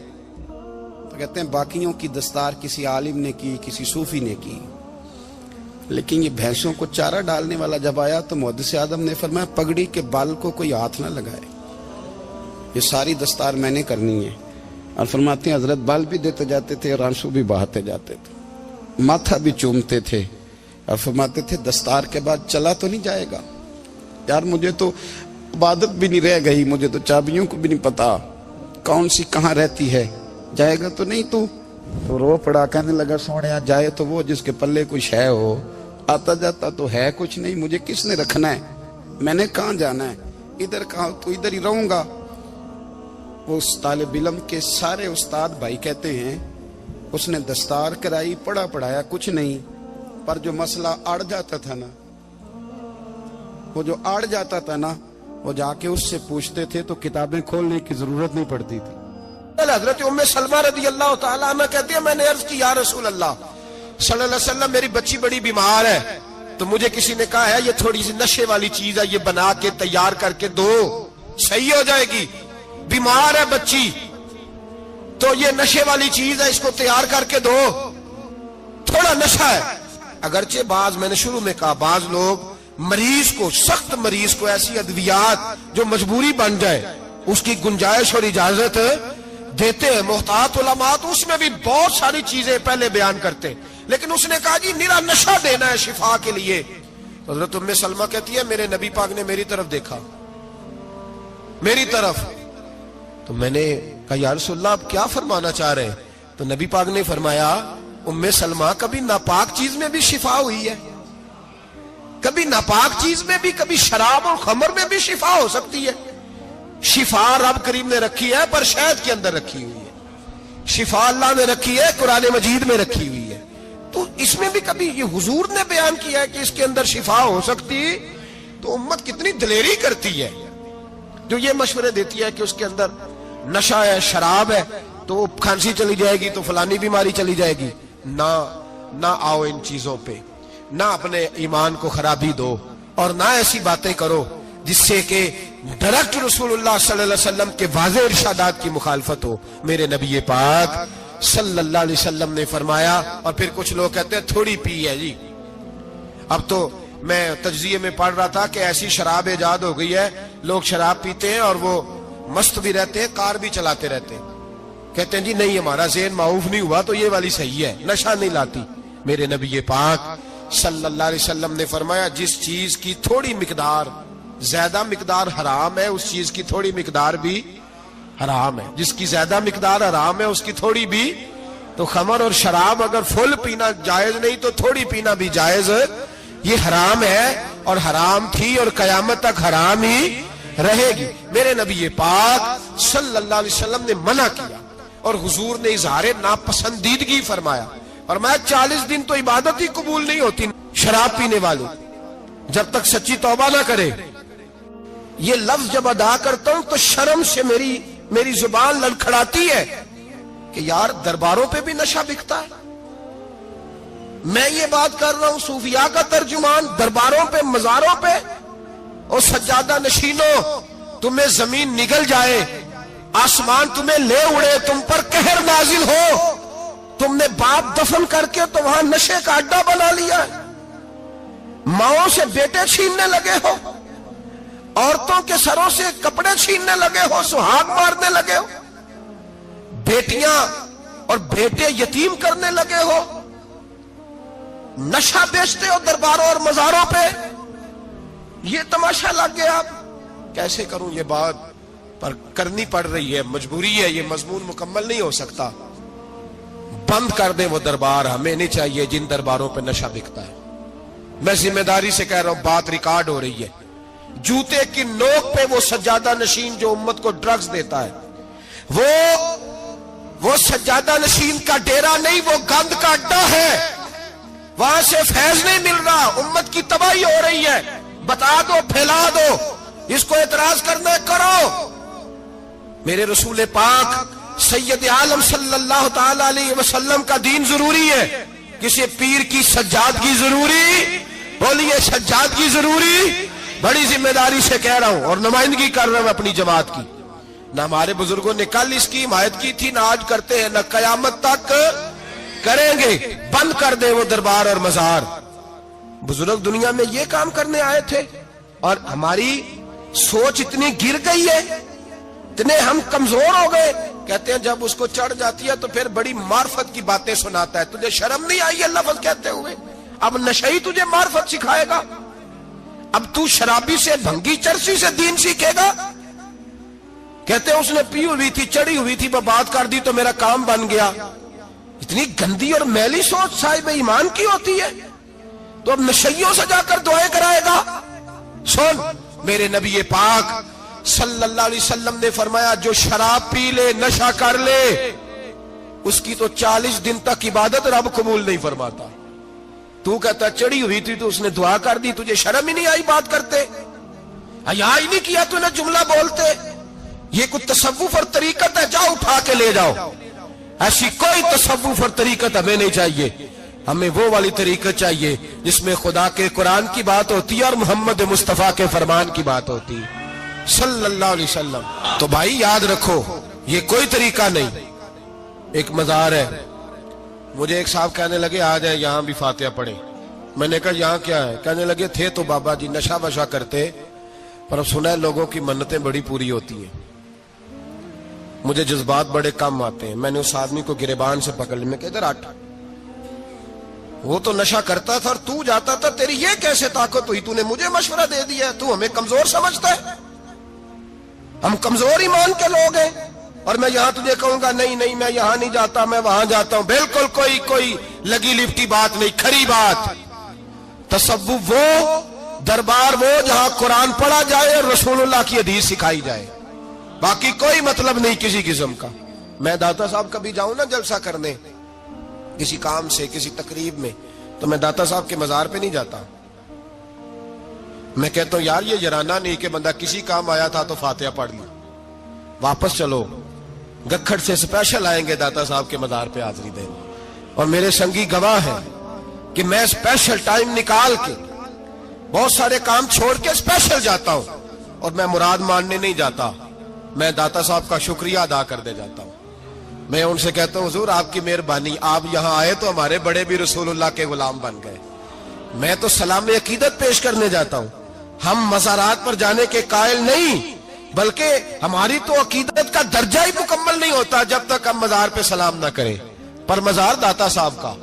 تو کہتے ہیں باقیوں کی دستار کسی عالم نے کی، کسی صوفی نے کی، لیکن یہ بھینسوں کو چارہ ڈالنے والا جب آیا تو محدث اعظم نے فرمایا پگڑی کے بال کو کوئی ہاتھ نہ لگائے، یہ ساری دستار میں نے کرنی ہے۔ اور فرماتے ہیں حضرت بال بھی دیتے جاتے تھے اور آنسو بھی بہاتے جاتے تھے، ماتھا بھی چومتے تھے، اور فرماتے تھے دستار کے بعد چلا تو نہیں جائے گا یار، مجھے تو عبادت بھی نہیں رہ گئی، مجھے تو چابیوں کو بھی نہیں پتا کون سی کہاں رہتی ہے، جائے گا تو نہیں تو رو پڑا۔ کہنے لگا سونیا جائے تو وہ جس کے پلے کچھ ہے ہو، آتا جاتا تو ہے کچھ نہیں، مجھے کس نے رکھنا ہے، میں نے کہاں جانا ہے، ادھر کہاں تو ادھر ہی رہوں گا۔ وہ اس طالب علم کے سارے استاد بھائی کہتے ہیں اس نے دستار کرائی، پڑھا پڑھایا کچھ نہیں، پر جو مسئلہ اڑ جاتا تھا نا، وہ جو اڑ جاتا تھا نا، وہ جا کے اس سے پوچھتے تھے تو کتابیں کھولنے کی ضرورت نہیں پڑتی تھی۔ حضرت ام سلمہ رضی اللہ تعالیٰ عنہ کہتی ہے میں نے عرض کی یا رسول اللہ صلی اللہ علیہ وسلم میری بچی بڑی بیمار ہے، تو مجھے کسی نے کہا ہے یہ تھوڑی سی نشے والی چیز ہے، یہ بنا کے تیار کر کے دو صحیح ہو جائے گی، بیمار ہے بچی تو یہ نشے والی چیز ہے، اس کو تیار کر کے دو، تھوڑا نشہ ہے۔ اگرچہ بعض میں نے شروع میں کہا بعض لوگ مریض کو, سخت مریض کو ایسی ادویات جو مجبوری بن جائے اس کی گنجائش اور اجازت دیتے ہیں. محتاط علماء تو اس میں بھی بہت ساری چیزیں پہلے بیان کرتے ہیں, لیکن اس نے کہا جی نرا نشہ دینا ہے شفا کے لیے. حضرت ام سلمہ کہتی ہے میرے نبی پاک نے میری طرف دیکھا, میری طرف, تو میں نے کہا یا رسول اللہ آپ کیا فرمانا چاہ رہے ہیں؟ تو نبی پاک نے فرمایا ام سلمہ کبھی ناپاک چیز میں بھی شفا ہوئی ہے, کبھی ناپاک چیز میں بھی, کبھی شراب اور خمر میں بھی شفا ہو سکتی ہے. شفا رب کریم نے رکھی ہے پر شہد کے اندر رکھی ہوئی ہے, شفا اللہ نے رکھی ہے قرآن مجید میں رکھی ہوئی ہے. تو اس میں بھی کبھی یہ حضور نے بیان کیا ہے کہ اس کے اندر شفا ہو سکتی, تو امت کتنی دلیری کرتی ہے جو یہ مشورے دیتی ہے کہ اس کے اندر نشہ ہے, شراب ہے, تو کھانسی چلی جائے گی تو فلانی بیماری چلی جائے گی. نہ آؤ ان چیزوں پہ, نہ اپنے ایمان کو خرابی دو, اور نہ ایسی باتیں کرو جس سے کہ ڈائریکٹ رسول اللہ صلی اللہ علیہ وسلم کے واضح ارشادات کی مخالفت ہو. میرے نبی پاک صلی اللہ علیہ وسلم نے فرمایا, اور پھر کچھ لوگ کہتے ہیں تھوڑی پی ہے جی. اب تو میں تجزیے میں پڑھ رہا تھا کہ ایسی شراب ایجاد ہو گئی ہے, لوگ شراب پیتے ہیں اور وہ مست بھی رہتے ہیں, کار بھی چلاتے رہتے ہیں, کہتے ہیں جی نہیں ہمارا ذہن معاف نہیں ہوا تو یہ والی صحیح ہے, نشہ نہیں لاتی. میرے نبی پاک صلی اللہ علیہ وسلم نے فرمایا جس چیز کی تھوڑی مقدار, زیادہ مقدار حرام ہے اس چیز کی تھوڑی مقدار بھی حرام ہے, جس کی زیادہ مقدار حرام ہے اس کی تھوڑی بھی. تو خمر اور شراب اگر فل پینا جائز نہیں تو تھوڑی پینا بھی جائز, یہ حرام ہے اور حرام تھی اور قیامت تک حرام ہی رہے گی. میرے نبی پاک صلی اللہ علیہ وسلم نے منع کیا اور حضور نے اظہار ناپسندیدگی فرمایا, اور میں 40 دن تو عبادت ہی قبول نہیں ہوتی شراب پینے والے جب تک سچی توبہ نہ کرے. یہ لفظ جب ادا کرتا ہوں تو شرم سے میری زبان لڑکھڑاتی ہے کہ یار درباروں پہ بھی نشہ بکتا ہے. میں یہ بات کر رہا ہوں صوفیاء کا ترجمان, درباروں پہ, مزاروں پہ, اور سجادہ نشینوں تمہیں زمین نگل جائے, آسمان تمہیں لے اڑے, تم پر قہر نازل ہو, تم نے باپ دفن کر کے تو وہاں نشے کا اڈا بنا لیا, ماؤں سے بیٹے چھیننے لگے ہو, عورتوں کے سروں سے کپڑے چھیننے لگے ہو, سہاگ مارنے لگے ہو, بیٹیاں اور بیٹے یتیم کرنے لگے ہو, نشہ بیچتے ہو درباروں اور مزاروں پہ. یہ تماشا لگ گیا. کیسے کروں یہ بات, پر کرنی پڑ رہی ہے, مجبوری ہے, یہ مضمون مکمل نہیں ہو سکتا. بند کر دیں وہ دربار, ہمیں نہیں چاہیے جن درباروں پہ نشہ بکتا ہے. میں ذمہ داری سے کہہ رہا ہوں, بات ریکارڈ ہو رہی ہے. جوتے کی نوک پہ وہ سجادہ نشین جو امت کو ڈرگز دیتا ہے, وہ سجادہ نشین کا ڈیرا نہیں, وہ گند کا اڈا ہے. وہاں سے فیض نہیں مل رہا, امت کی تباہی ہو رہی ہے. بتا دو, پھیلا دو, اس کو اعتراض کرنا ہے کرو. میرے رسول پاک سید عالم صلی اللہ تعالی علیہ وسلم کا دین ضروری ہے, کسی پیر کی سجادگی ضروری, بولیے سجادگی ضروری. بڑی ذمہ داری سے کہہ رہا ہوں اور نمائندگی کر رہا ہوں اپنی جماعت کی. نہ ہمارے بزرگوں نے کل اس کی حمایت کی تھی, نہ آج کرتے ہیں, نہ قیامت تک کریں گے. بند کر دے وہ دربار اور مزار. بزرگ دنیا میں یہ کام کرنے آئے تھے, اور ہماری سوچ اتنی گر گئی ہے, اتنے ہم کمزور ہو گئے. کہتے ہیں جب اس کو چڑھ جاتی ہے تو پھر بڑی معرفت کی باتیں سناتا ہے. تجھے شرم نہیں آئی ہے لفظ کہتے ہوئے؟ اب نشئی تجھے معرفت سکھائے گا؟ اب تو شرابی سے, بھنگی چرسی سے دین سیکھے گا؟ کہتے ہیں اس نے پی ہوئی تھی, چڑھی ہوئی تھی, بات کر دی تو میرا کام بن گیا. اتنی گندی اور میلی سوچ صاحب ایمان کی ہوتی ہے. تو اب نشیوں سے جا کر دعائیں کرائے گا؟ سن, میرے نبی پاک صلی اللہ علیہ وسلم نے فرمایا جو شراب پی لے, نشہ کر لے, اس کی تو 40 دن تک عبادت رب قبول نہیں فرماتا. تو کہتا چڑھی ہوئی تھی تو اس نے دعا کر دی, تجھے شرم ہی نہیں آئی بات کرتے؟ حیا ہی نہیں کیا تو نے جملہ بولتے؟ یہ کوئی تصوف اور طریقت ہے؟ جاؤ اٹھا کے لے جاؤ. ایسی کوئی تصوف اور طریقت ہمیں نہیں چاہیے. ہمیں وہ والی طریقت چاہیے جس میں خدا کے قرآن کی بات ہوتی ہے اور محمد مصطفیٰ کے فرمان کی بات ہوتی ہے صلی اللہ علیہ وسلم. تو بھائی یاد رکھو, یہ کوئی طریقہ نہیں. ایک مزار ہے, مجھے ایک صاحب کہنے لگے آ جائیں یہاں بھی فاتحہ پڑھیں. میں نے کہا یہاں کیا ہے؟ کہنے لگے تھے تو بابا جی نشہ وشا کرتے، پر اب سنا ہے لوگوں کی منتیں بڑی پوری ہوتی ہیں، مجھے جذبات بڑے کم آتے ہیں۔ میں نے اس آدمی کو گریبان سے پکڑ لیا، میں کہ ادھر ہٹ، وہ تو نشہ کرتا تھا اور تو جاتا تھا، تیری یہ کیسے طاقت ہوئی؟ تو نے مجھے مشورہ دے دیا، تو ہمیں کمزور سمجھتا ہے؟ ہم کمزور ایمان کے لوگ ہیں، اور میں یہاں تجھے کہوں گا نہیں نہیں میں یہاں نہیں جاتا، میں وہاں جاتا ہوں۔ بالکل کوئی لگی لپٹی بات نہیں، کھری بات۔ تصوف وہ، دربار وہ جہاں قرآن پڑھا جائے اور رسول اللہ کی حدیث سکھائی جائے، باقی کوئی مطلب نہیں کسی قسم کا۔ میں داتا صاحب کبھی جاؤں نا جلسہ کرنے کسی کام سے، کسی تقریب میں، تو میں داتا صاحب کے مزار پہ نہیں جاتا۔ میں کہتا ہوں یار یہ یرانہ نہیں کہ بندہ کسی کام آیا تھا تو فاتحہ پڑھ لی، واپس چلو گکھڑ سے اسپیشل آئیں گے داتا صاحب کے مزار پہ حاضری دیں، اور میرے سنگی گواہ ہیں کہ میں اسپیشل ٹائم نکال کے بہت سارے کام چھوڑ کے اسپیشل جاتا ہوں، اور میں مراد ماننے نہیں جاتا، میں داتا صاحب کا شکریہ ادا کر دے جاتا ہوں۔ میں ان سے کہتا ہوں حضور آپ کی مہربانی، آپ یہاں آئے تو ہمارے بڑے بھی رسول اللہ کے غلام بن گئے۔ میں تو سلام عقیدت پیش کرنے جاتا ہوں، ہم مزارات پر جانے کے قائل نہیں، بلکہ ہماری تو عقیدت کا درجہ ہی مکمل نہیں ہوتا جب تک ہم مزار پہ سلام نہ کریں۔ پر مزار داتا صاحب کا،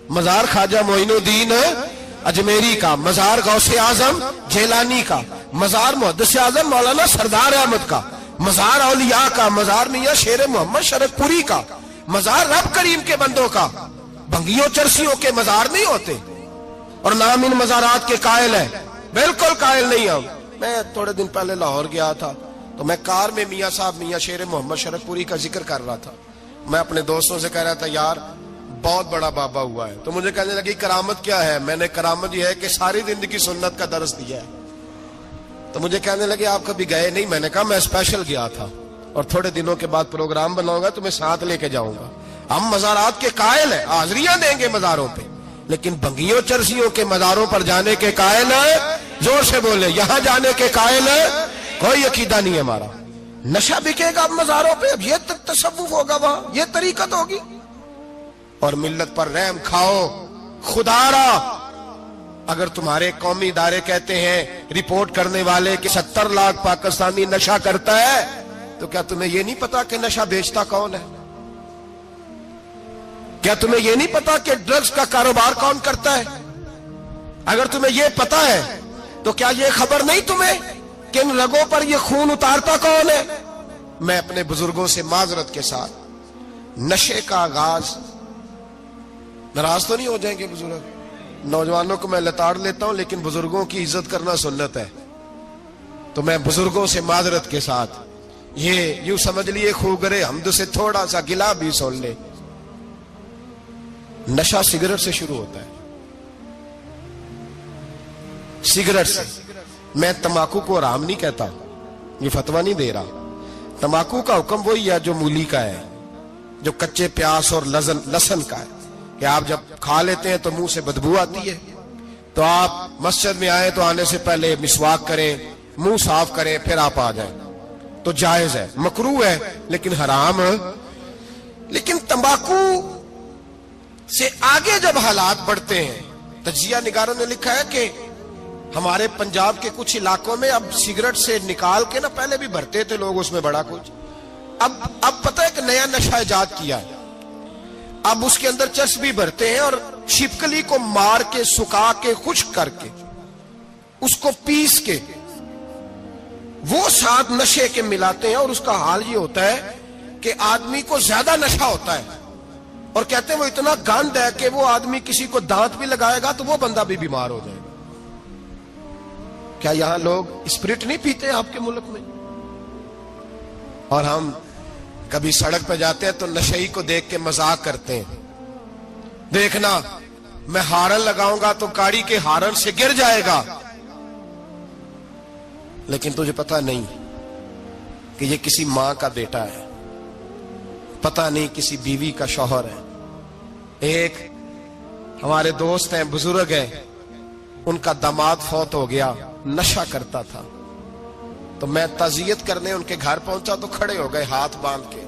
مزار خواجہ معین الدین اجمیری کا، مزار غوث اعظم جیلانی کا، مزار محدث اعظم مولانا سردار احمد کا، مزار اولیاء کا، مزار میاں شیر محمد شرک پوری کا، مزار رب کریم کے بندوں کا۔ بھنگیوں چرسیوں کے مزار نہیں ہوتے، اور نام ان مزارات کے قائل ہے، بالکل قائل نہیں ہم۔ میں تھوڑے دن پہلے لاہور گیا تھا، تو میں کار میں میاں صاحب میاں شیر محمد شرک پوری کا ذکر کر رہا تھا۔ میں اپنے دوستوں سے کہہ رہا تھا یار بہت بڑا بابا ہوا ہے، تو مجھے کہنے لگی کرامت کیا ہے؟ میں نے کرامت یہ ہے کہ ساری زندگی سنت کا درس دیا ہے۔ تو مجھے کہنے لگے آپ کبھی گئے نہیں؟ میں نے کہا میں اسپیشل گیا تھا، اور تھوڑے دنوں کے بعد پروگرام بناؤں گا تو میں ساتھ لے کے جاؤں گا۔ ہم مزارات کے قائل ہیں، حاضریاں دیں گے مزاروں پہ، لیکن بھنگیوں چرسیوں کے مزاروں پر جانے کے قائل ہیں؟ زور سے بولے، یہاں جانے کے قائل ہیں؟ کوئی عقیدہ نہیں ہے ہمارا۔ نشہ بکے گا اب مزاروں پہ، اب یہ تصوف ہوگا وہاں، یہ طریقت ہوگی۔ اور ملت پر رحم کھاؤ، خدا را اگر تمہارے قومی ادارے کہتے ہیں رپورٹ کرنے والے کہ 70 لاکھ پاکستانی نشہ کرتا ہے، تو کیا تمہیں یہ نہیں پتا کہ نشہ بیچتا کون ہے؟ کیا تمہیں یہ نہیں پتا کہ ڈرگز کا کاروبار کون کرتا ہے؟ اگر تمہیں یہ پتا ہے تو کیا یہ خبر نہیں تمہیں کہ ان رگوں پر یہ خون اتارتا کون ہے؟ میں اپنے بزرگوں سے معذرت کے ساتھ، نشے کا آغاز، ناراض تو نہیں ہو جائیں گے بزرگ، نوجوانوں کو میں لتاڑ لیتا ہوں لیکن بزرگوں کی عزت کرنا سنت ہے، تو میں بزرگوں سے معذرت کے ساتھ یہ یوں سمجھ لیے خوگرے حمد سے تھوڑا سا گلا بھی سن لے۔ نشہ سگریٹ سے شروع ہوتا ہے، سگریٹ سے۔ میں تمباکو کو حرام نہیں کہتا، یہ فتویٰ نہیں دے رہا۔ تمباکو کا حکم وہی ہے جو مولی کا ہے، جو کچے پیاز اور لہسن کا ہے، کہ آپ جب کھا لیتے ہیں تو منہ سے بدبو آتی ہے، تو آپ مسجد میں آئے تو آنے سے پہلے مسواک کریں، منہ صاف کریں، پھر آپ آ جائیں، تو جائز ہے، مکروہ ہے لیکن حرام ہے۔ لیکن تمباکو سے آگے جب حالات بڑھتے ہیں، تجزیہ نگاروں نے لکھا ہے کہ ہمارے پنجاب کے کچھ علاقوں میں اب سگریٹ سے نکال کے نا، پہلے بھی بھرتے تھے لوگ اس میں بڑا کچھ، اب پتہ ہے کہ نیا نشہ ایجاد کیا ہے، اب اس کے اندر چرس بھی بھرتے ہیں، اور چھپکلی کو مار کے، سکھا کے، خشک کر کے، اس کو پیس کے وہ ساتھ نشے کے ملاتے ہیں، اور اس کا حال یہ ہوتا ہے کہ آدمی کو زیادہ نشہ ہوتا ہے، اور کہتے ہیں وہ اتنا گند ہے کہ وہ آدمی کسی کو دانت بھی لگائے گا تو وہ بندہ بھی بیمار ہو جائے گا۔ کیا یہاں لوگ اسپرٹ نہیں پیتے آپ کے ملک میں؟ اور ہم کبھی سڑک پہ جاتے ہیں تو نشئی کو دیکھ کے مذاق کرتے ہیں، دیکھنا میں ہارن لگاؤں گا تو گاڑی کے ہارن سے گر جائے گا، لیکن تجھے پتا نہیں کہ یہ کسی ماں کا بیٹا ہے، پتا نہیں کسی بیوی کا شوہر ہے۔ ایک ہمارے دوست ہیں، بزرگ ہیں، ان کا داماد فوت ہو گیا، نشہ کرتا تھا، تو میں تعزیت کرنے ان کے گھر پہنچا تو کھڑے ہو گئے ہاتھ باندھ کے،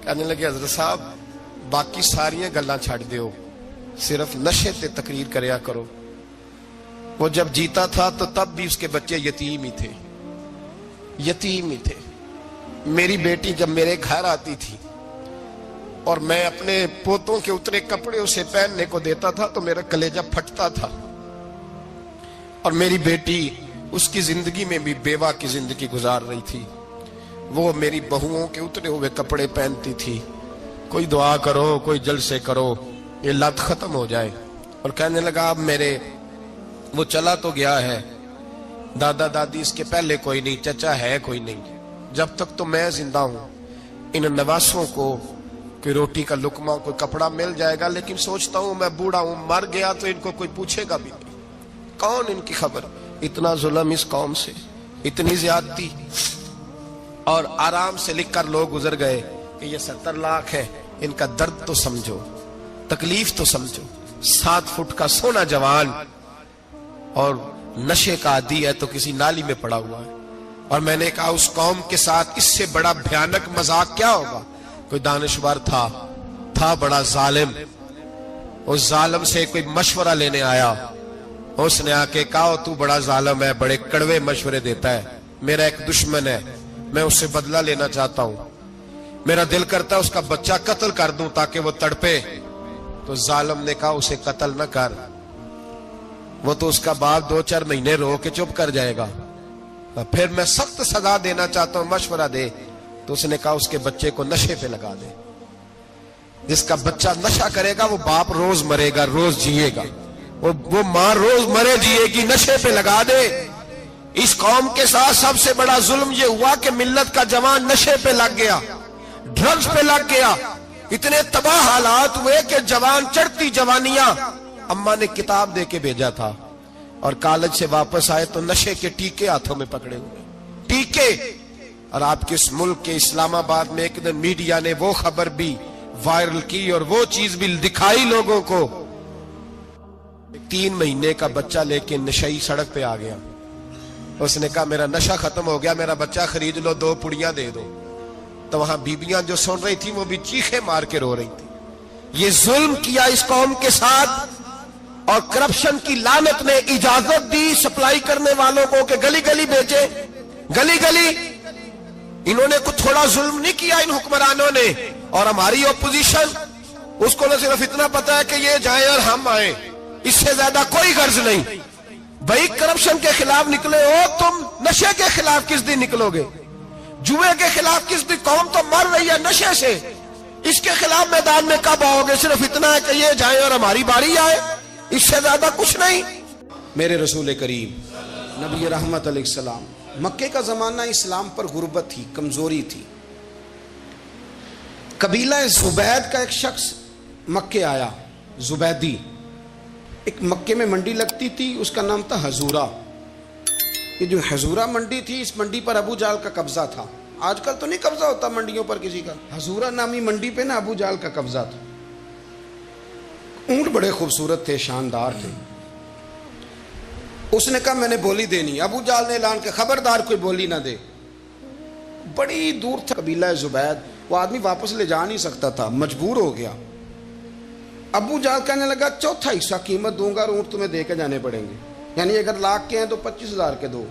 کہنے لگے حضرت صاحب باقی ساریاں گلاں چھڑ دیو، صرف نشے تے تقریر کریا کرو. وہ جب جیتا تھا تو تب بھی اس کے بچے یتیم ہی تھے, یتیم ہی تھے. میری بیٹی جب میرے گھر آتی تھی اور میں اپنے پوتوں کے اترے کپڑے اسے پہننے کو دیتا تھا تو میرا کلیجہ پھٹتا تھا. اور میری بیٹی اس کی زندگی میں بھی بیوہ کی زندگی گزار رہی تھی. وہ میری بہوؤں کے اترے ہوئے کپڑے پہنتی تھی. کوئی دعا کرو, کوئی جلسے کرو, یہ لت ختم ہو جائے. اور کہنے لگا اب میرے وہ چلا تو گیا ہے, دادا دادی اس کے پہلے کوئی نہیں, چچا ہے کوئی نہیں, جب تک تو میں زندہ ہوں ان نواسوں کو کوئی روٹی کا لقمہ, کوئی کپڑا مل جائے گا. لیکن سوچتا ہوں میں بوڑھا ہوں, مر گیا تو ان کو کوئی پوچھے گا بھی نہیں, کون ان کی خبر. اتنا ظلم اس قوم سے, اتنی زیادتی. اور آرام سے لکھ کر لوگ گزر گئے کہ یہ 70 لاکھ ہے, ان کا درد تو سمجھو, تکلیف تو سمجھو. 7 فٹ کا سونا جوان اور نشے کا عادی ہے تو کسی نالی میں پڑا ہوا ہے. اور میں نے کہا اس قوم کے ساتھ اس سے بڑا بھیانک مذاق کیا ہوگا. کوئی دانشور تھا بڑا ظالم, اس ظالم سے کوئی مشورہ لینے آیا. اس نے آ کے کہا تو بڑا ظالم ہے, بڑے کڑوے مشورے دیتا ہے, میرا ایک دشمن ہے, میں اس سے بدلہ لینا چاہتا ہوں, میرا دل کرتا ہے اس کا بچہ قتل کر دوں تاکہ وہ تڑپے. تو ظالم نے کہا اسے قتل نہ کر, وہ تو اس کا باپ 2-4 مہینے رو کے چپ کر جائے گا. پھر میں سخت سزا دینا چاہتا ہوں, مشورہ دے. تو اس نے کہا اس کے بچے کو نشے پہ لگا دے. جس کا بچہ نشہ کرے گا وہ باپ روز مرے گا, روز جیے گا, وہ ماں روز مرے جیے گی, نشے پہ لگا دے. اس قوم کے ساتھ سب سے بڑا ظلم یہ ہوا کہ ملت کا جوان نشے پہ لگ گیا, ڈرگز پہ لگ گیا. اتنے تباہ حالات ہوئے کہ جوان چڑھتی جوانیاں, اماں نے کتاب دے کے بھیجا تھا, اور کالج سے واپس آئے تو نشے کے ٹیکے ہاتھوں میں پکڑے ہوئے, ٹیکے. اور آپ کے اس ملک کے اسلام آباد میں ایک دن میڈیا نے وہ خبر بھی وائرل کی اور وہ چیز بھی دکھائی لوگوں کو. 3 مہینے کا بچہ لے کے نشئی سڑک پہ آ گیا. اس نے کہا میرا نشہ ختم ہو گیا, میرا بچہ خرید لو, 2 پڑیاں دے دو. تو وہاں بیبیاں جو سن رہی تھی وہ بھی چیخے مار کے رو رہی تھی. یہ ظلم کیا اس قوم کے ساتھ, اور کرپشن کی لعنت نے اجازت دی سپلائی کرنے والوں کو کہ گلی گلی بیچے, گلی گلی. انہوں نے کچھ تھوڑا ظلم نہیں کیا ان حکمرانوں نے. اور ہماری اپوزیشن, اس کو نہ صرف اتنا پتا ہے کہ یہ جائیں اور ہم آئیں, اس سے زیادہ کوئی غرض نہیں. بھائی کرپشن کے خلاف نکلے ہو تم, نشے کے خلاف کس دن نکلو گے, جوئے کے خلاف کس دن, قوم تو مر رہی ہے نشے سے, اس کے خلاف میدان میں کب آؤ گے. صرف اتنا ہے کہ یہ جائیں اور ہماری باری آئے, اس سے زیادہ کچھ نہیں. میرے رسول کریم نبی رحمت علیہ السلام, مکے کا زمانہ اسلام پر غربت تھی, کمزوری تھی. قبیلہ زبید کا ایک شخص مکے آیا, زبیدی. ایک مکے میں منڈی لگتی تھی, اس کا نام تھا حضورہ. یہ جو حضورہ منڈی تھی, اس منڈی پر ابو جہل کا قبضہ تھا. آج کل تو نہیں قبضہ ہوتا منڈیوں پر کسی کا, حضورہ نامی منڈی پہ نا ابو جہل کا قبضہ تھا. اونٹ بڑے خوبصورت تھے, شاندار تھے. اس نے کہا میں نے بولی دینی. ابو جہل نے اعلان کہ خبردار کوئی بولی نہ دے. بڑی دور تھا قبیلہ زبید, وہ آدمی واپس لے جا نہیں سکتا تھا, مجبور ہو گیا. ابو جہل کہنے لگا 1/4 حصہ قیمت دوں گا اور اونٹ تمہیں دے کے جانے پڑیں گے, یعنی اگر 1 لاکھ کے ہیں تو 25,000 کے دو.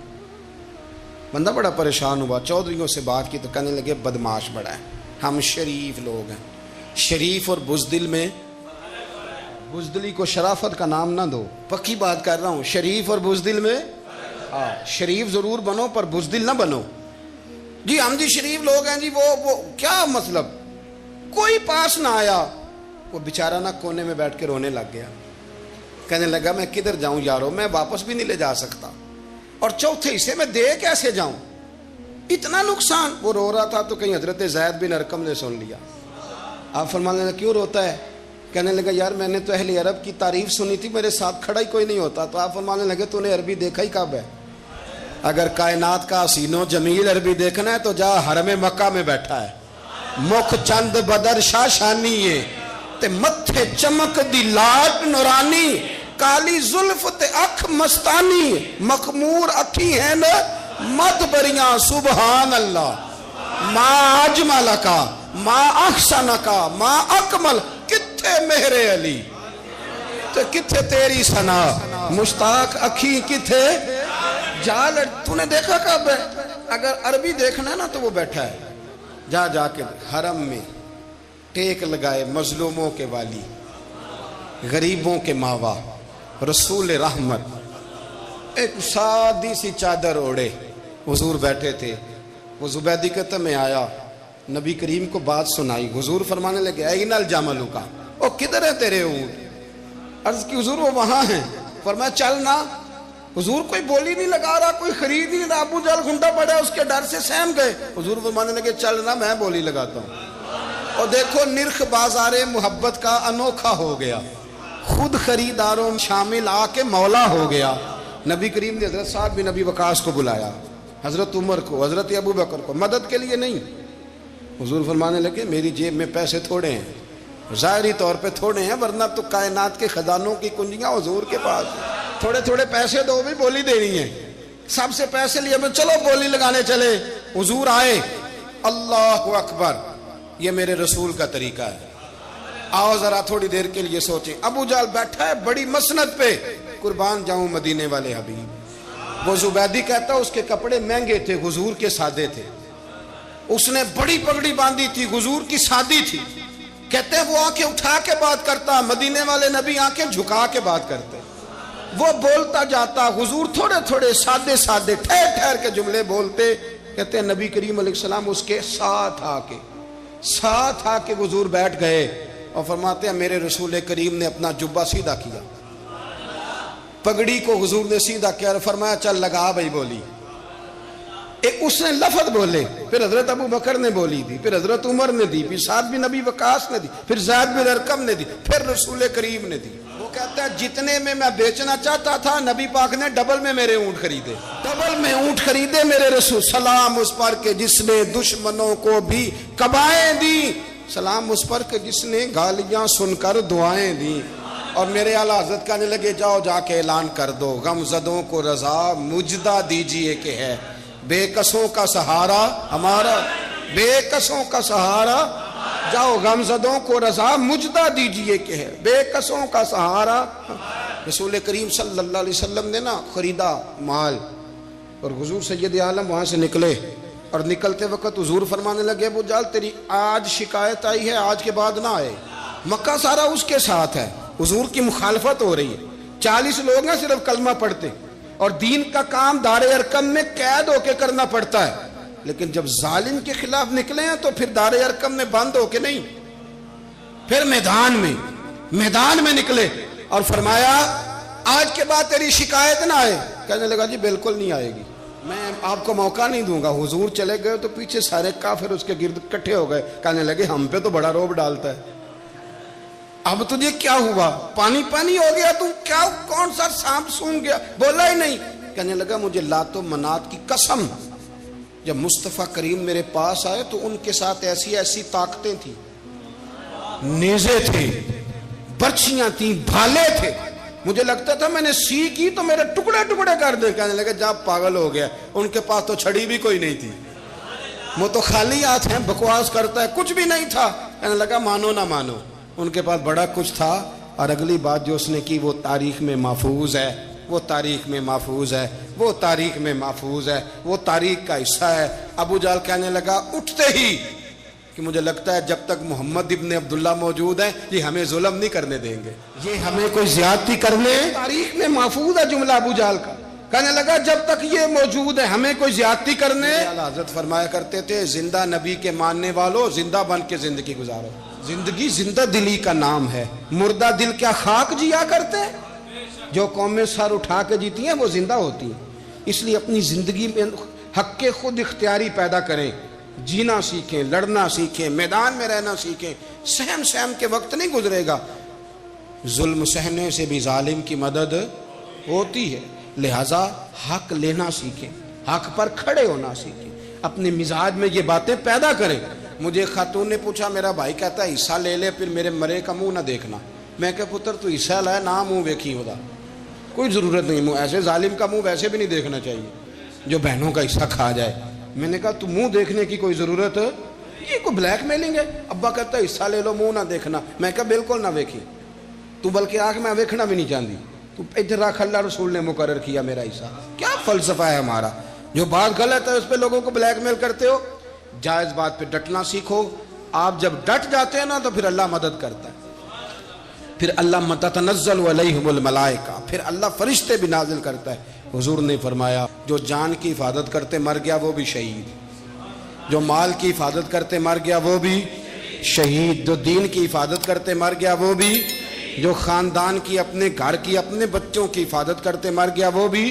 بندہ بڑا پریشان ہوا, چودھریوں سے بات کی تو کہنے لگے بدماش بڑا ہے, ہم شریف لوگ ہیں. شریف اور بزدل میں, بزدلی کو شرافت کا نام نہ دو, پکی بات کر رہا ہوں. شریف اور بزدل میں شریف ضرور بنو پر بزدل نہ بنو. جی ہم جی شریف لوگ ہیں جی, وہ کیا مطلب. کوئی پاس نہ آیا, وہ بیچارہ نہ کونے میں بیٹھ کے رونے لگ گیا. کہنے لگا میں کدھر جاؤں یارو, میں واپس بھی نہیں لے جا سکتا, اور 1/4 حصے میں دے کیسے جاؤں, اتنا نقصان. وہ رو رہا تھا تو کہیں حضرت زید بن ارقم نے سن لیا. آپ فرمانے لگا کیوں روتا ہے. کہنے لگا یار میں نے تو اہل عرب کی تعریف سنی تھی, میرے ساتھ کھڑا ہی کوئی نہیں ہوتا. تو آپ فرمانے لگے تو نے عربی دیکھا ہی کب ہے. اگر کائنات کا حسین و جمیل عربی دیکھنا ہے تو جا حرم مکہ میں بیٹھا ہے. مکھ چند بدر شاہ شانی ہے تے متھے چمک دی لاٹ نورانی, کالی زلف تے اکھ مستانی, مخمور اکھی ہیں مد بریاں سبحان اللہ. ما اجمل کا, ما احسن کا, ما اکمل, کتھے مہر علی. تے کتھے تیری سنا مشتاق اکھی کتھے جال. تو نے دیکھا کب ہے؟ اگر عربی دیکھنا ہے نا تو وہ بیٹھا ہے, جا کے حرم میں ٹیک لگائے, مظلوموں کے والی, غریبوں کے ماوا, رسول رحمت, ایک سادی سی چادر اوڑے حضور بیٹھے تھے. وہ زبیدی کہتا میں آیا, نبی کریم کو بات سنائی. حضور فرمانے لگے این الجمل کا, او کدھر ہے تیرے اونٹ؟ عرض کی حضور وہ وہاں ہیں. فرمایا چل نا. حضور کوئی بولی نہیں لگا رہا, کوئی خرید نہیں رہا. ابو جہل گھنٹا پڑا, اس کے ڈر سے سہم گئے. حضور فرمانے لگے چل نا, میں بولی لگاتا ہوں. اور دیکھو نرخ بازار محبت کا انوکھا ہو گیا, خود خریداروں شامل آ کے مولا ہو گیا. نبی کریم نے حضرت سعد بن ابی وقاص کو بلایا, حضرت عمر کو, حضرت ابو بکر کو, مدد کے لیے نہیں. حضور فرمانے لگے میری جیب میں پیسے تھوڑے ہیں, ظاہری طور پہ تھوڑے ہیں, ورنہ تو کائنات کے خزانوں کی کنجیاں حضور کے پاس ہیں. تھوڑے تھوڑے پیسے دو, بھی بولی دینی ہے. سب سے پیسے لیے میں چلو بولی لگانے چلے. حضور آئے, اللہ اکبر, یہ میرے رسول کا طریقہ ہے. آؤ ذرا تھوڑی دیر کے لیے سوچیں. ابو جہل بیٹھا ہے بڑی مسند پہ, قربان جاؤں مدینے والے حبیب. وہ زبیدی کہتا اس کے کپڑے مہنگے تھے, حضور کے سادے تھے. اس نے بڑی پگڑی باندھی تھی, حضور کی سادی تھی. کہتے ہیں وہ آنکھیں اٹھا کے بات کرتا, مدینے والے نبی آنکھیں جھکا کے بات کرتے. وہ بولتا جاتا, حضور تھوڑے تھوڑے سادے سادے ٹھہر ٹھہر کے جملے بولتے. کہتے ہیں نبی کریم علیہ السلام اس کے ساتھ آ کے حضور بیٹھ گئے اور فرماتے ہیں میرے رسول کریم نے اپنا جبہ سیدھا کیا, پگڑی کو حضور نے سیدھا کیا اور فرمایا چل لگا بھائی بولی. اس نے لفظ بولے, پھر حضرت ابو بکر نے بولی دی, پھر حضرت عمر نے دی, پھر سعد بن ابی وقاص نے دی, پھر زید بن ارقم نے دی, پھر رسول کریم نے دی. وہ کہتا ہے جتنے میں بیچنا چاہتا تھا نبی پاک نے ڈبل میں میرے اونٹ خریدے, ڈبل میں اونٹ خریدے میرے رسول. سلام اس پر کہ جس نے دشمنوں کو بھی کبائیں دی, سلام اس پر کہ جس نے گالیاں سن کر دعائیں دی. اور میرے اعلیٰ حضرت کہنے لگے جاؤ جا کے اعلان کر دو, غم زدوں کو رضا مجدہ دیجئے کہ ہے بے کسوں کا سہارا ہمارا, بے کسوں کا سہارا. جاؤ غم زدوں کو رضا مجدہ دیجئے کہ ہے بے کسوں کا سہارا. رسول کریم صلی اللہ علیہ وسلم نے نا خریدا مال, اور حضور سید عالم وہاں سے نکلے, اور نکلتے وقت حضور فرمانے لگے ابو جہل تیری آج شکایت آئی ہے, آج کے بعد نہ آئے. مکہ سارا اس کے ساتھ ہے, حضور کی مخالفت ہو رہی ہے, 40 لوگ ہیں صرف کلمہ پڑھتے, اور دین کا کام دار ارقم میں قید ہو کے کرنا پڑتا ہے. لیکن جب ظالم کے خلاف نکلے ہیں تو پھر دار ارقم میں بند ہو کے نہیں, پھر میدان میں نکلے اور فرمایا آج کے بعد تیری شکایت نہ آئے. کہنے لگا جی بالکل نہیں آئے گی, میں آپ کو موقع نہیں دوں گا. حضور چلے گئے تو پیچھے سارے کافر اس کے گرد اکٹھے ہو گئے, کہنے لگے ہم پہ تو بڑا روب ڈالتا ہے, اب تجھے کیا ہوا, پانی پانی ہو گیا, تو کیا کون سا سانپ سونگ گیا, بولا ہی نہیں. کہنے لگا مجھے لات و منات کی قسم, جب مصطفیٰ کریم میرے پاس آئے تو ان کے ساتھ ایسی ایسی طاقتیں تھیں, نیزے تھے, برچیاں تھیں, بھالے تھے, مجھے لگتا تھا میں نے سی کی تو میرے ٹکڑے ٹکڑے کر دے. کہنے لگا جب پاگل ہو گیا, ان کے پاس تو چھڑی بھی کوئی نہیں تھی, وہ تو خالی ہاتھ ہیں, بکواس کرتا ہے, کچھ بھی نہیں تھا. کہنے لگا مانو نہ مانو, ان کے پاس بڑا کچھ تھا. اور اگلی بات جو اس نے کی وہ تاریخ میں محفوظ ہے, وہ تاریخ میں محفوظ ہے, وہ تاریخ میں محفوظ ہے, وہ تاریخ کا حصہ ہے. ابو جہل کہنے لگا اٹھتے ہی کہ مجھے لگتا ہے جب تک محمد ابن عبداللہ موجود ہیں یہ ہمیں ظلم نہیں کرنے دیں گے, یہ ہمیں کوئی زیادتی کرنے, تاریخ میں محفوظ ہے جملہ ابو جہل کا. کہنے لگا جب تک یہ موجود ہے ہمیں کوئی زیادتی کرنے. حضرت فرمایا کرتے تھے زندہ نبی کے ماننے والوں زندہ بن کے زندگی گزارو. زندگی زندہ دلی کا نام ہے, مردہ دل کیا خاک جیا کرتے ہیں. جو قومیں سر اٹھا کے جیتی ہیں وہ زندہ ہوتی ہیں. اس لیے اپنی زندگی میں حق کے خود اختیاری پیدا کریں, جینا سیکھیں, لڑنا سیکھیں, میدان میں رہنا سیکھیں. سہم کے وقت نہیں گزرے گا, ظلم سہنے سے بھی ظالم کی مدد ہوتی ہے. لہذا حق لینا سیکھیں, حق پر کھڑے ہونا سیکھیں, اپنے مزاج میں یہ باتیں پیدا کریں. مجھے خاتون نے پوچھا, میرا بھائی کہتا ہے حصہ لے لے پھر میرے مرے کا منہ نہ دیکھنا. میں کہ پتر تو حصہ لائے نہ منہ ویکھی ہوتا, کوئی ضرورت نہیں, منہ ایسے ظالم کا منہ ویسے بھی نہیں دیکھنا چاہیے جو بہنوں کا حصہ کھا جائے. میں نے کہا تو منہ دیکھنے کی کوئی ضرورت, یہ کوئی بلیک میلنگ ہے. ابا کہتا ہے حصہ لے لو منہ نہ دیکھنا, میں کہا بالکل نہ ویکھی. تو بلکہ آنکھ میں دیکھنا بھی نہیں چاہتی، تو ادھر رکھ، اللہ رسول نے مقرر کیا میرا حصہ. کیا فلسفہ ہے ہمارا؟ جو بات غلط ہے اس پہ لوگوں کو بلیک میل کرتے ہو. جائز بات پہ ڈٹنا سیکھو. آپ جب ڈٹ جاتے ہیں نا تو پھر اللہ مدد کرتا ہے. پھر اللہ تتنزل علیہم الملائکہ، پھر اللہ فرشتے بھی نازل کرتا ہے. حضور نے فرمایا جو جان کی حفاظت کرتے مر گیا وہ بھی شہید، جو مال کی حفاظت کرتے مر گیا وہ بھی شہید، جو دین کی حفاظت کرتے مر گیا وہ بھی، جو خاندان کی، اپنے گھر کی، اپنے بچوں کی حفاظت کرتے مر گیا وہ بھی.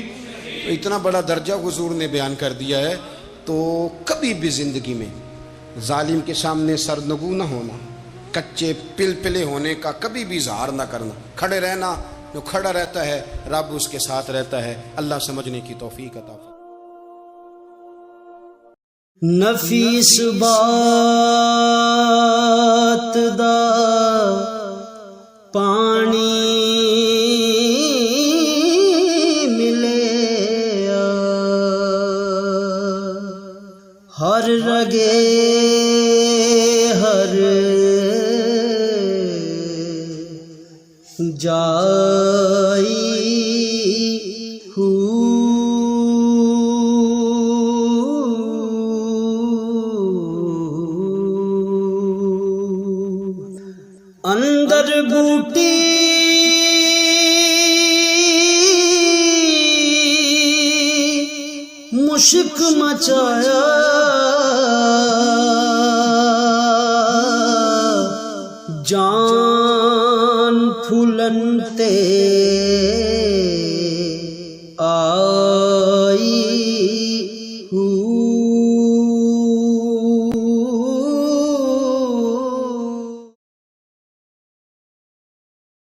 اتنا بڑا درجہ حضور نے بیان کر دیا ہے. تو کبھی بھی زندگی میں ظالم کے سامنے سرنگو نہ ہونا، کچے پلپلے ہونے کا کبھی بھی اظہار نہ کرنا، کھڑے رہنا. جو کھڑا رہتا ہے رب اس کے ساتھ رہتا ہے. اللہ سمجھنے کی توفیق عطا فرمائے. نفیس بات دا پانی ملے ہر رگے ہر جائی اندر بوٹی مشک مچایا جان پھولن تے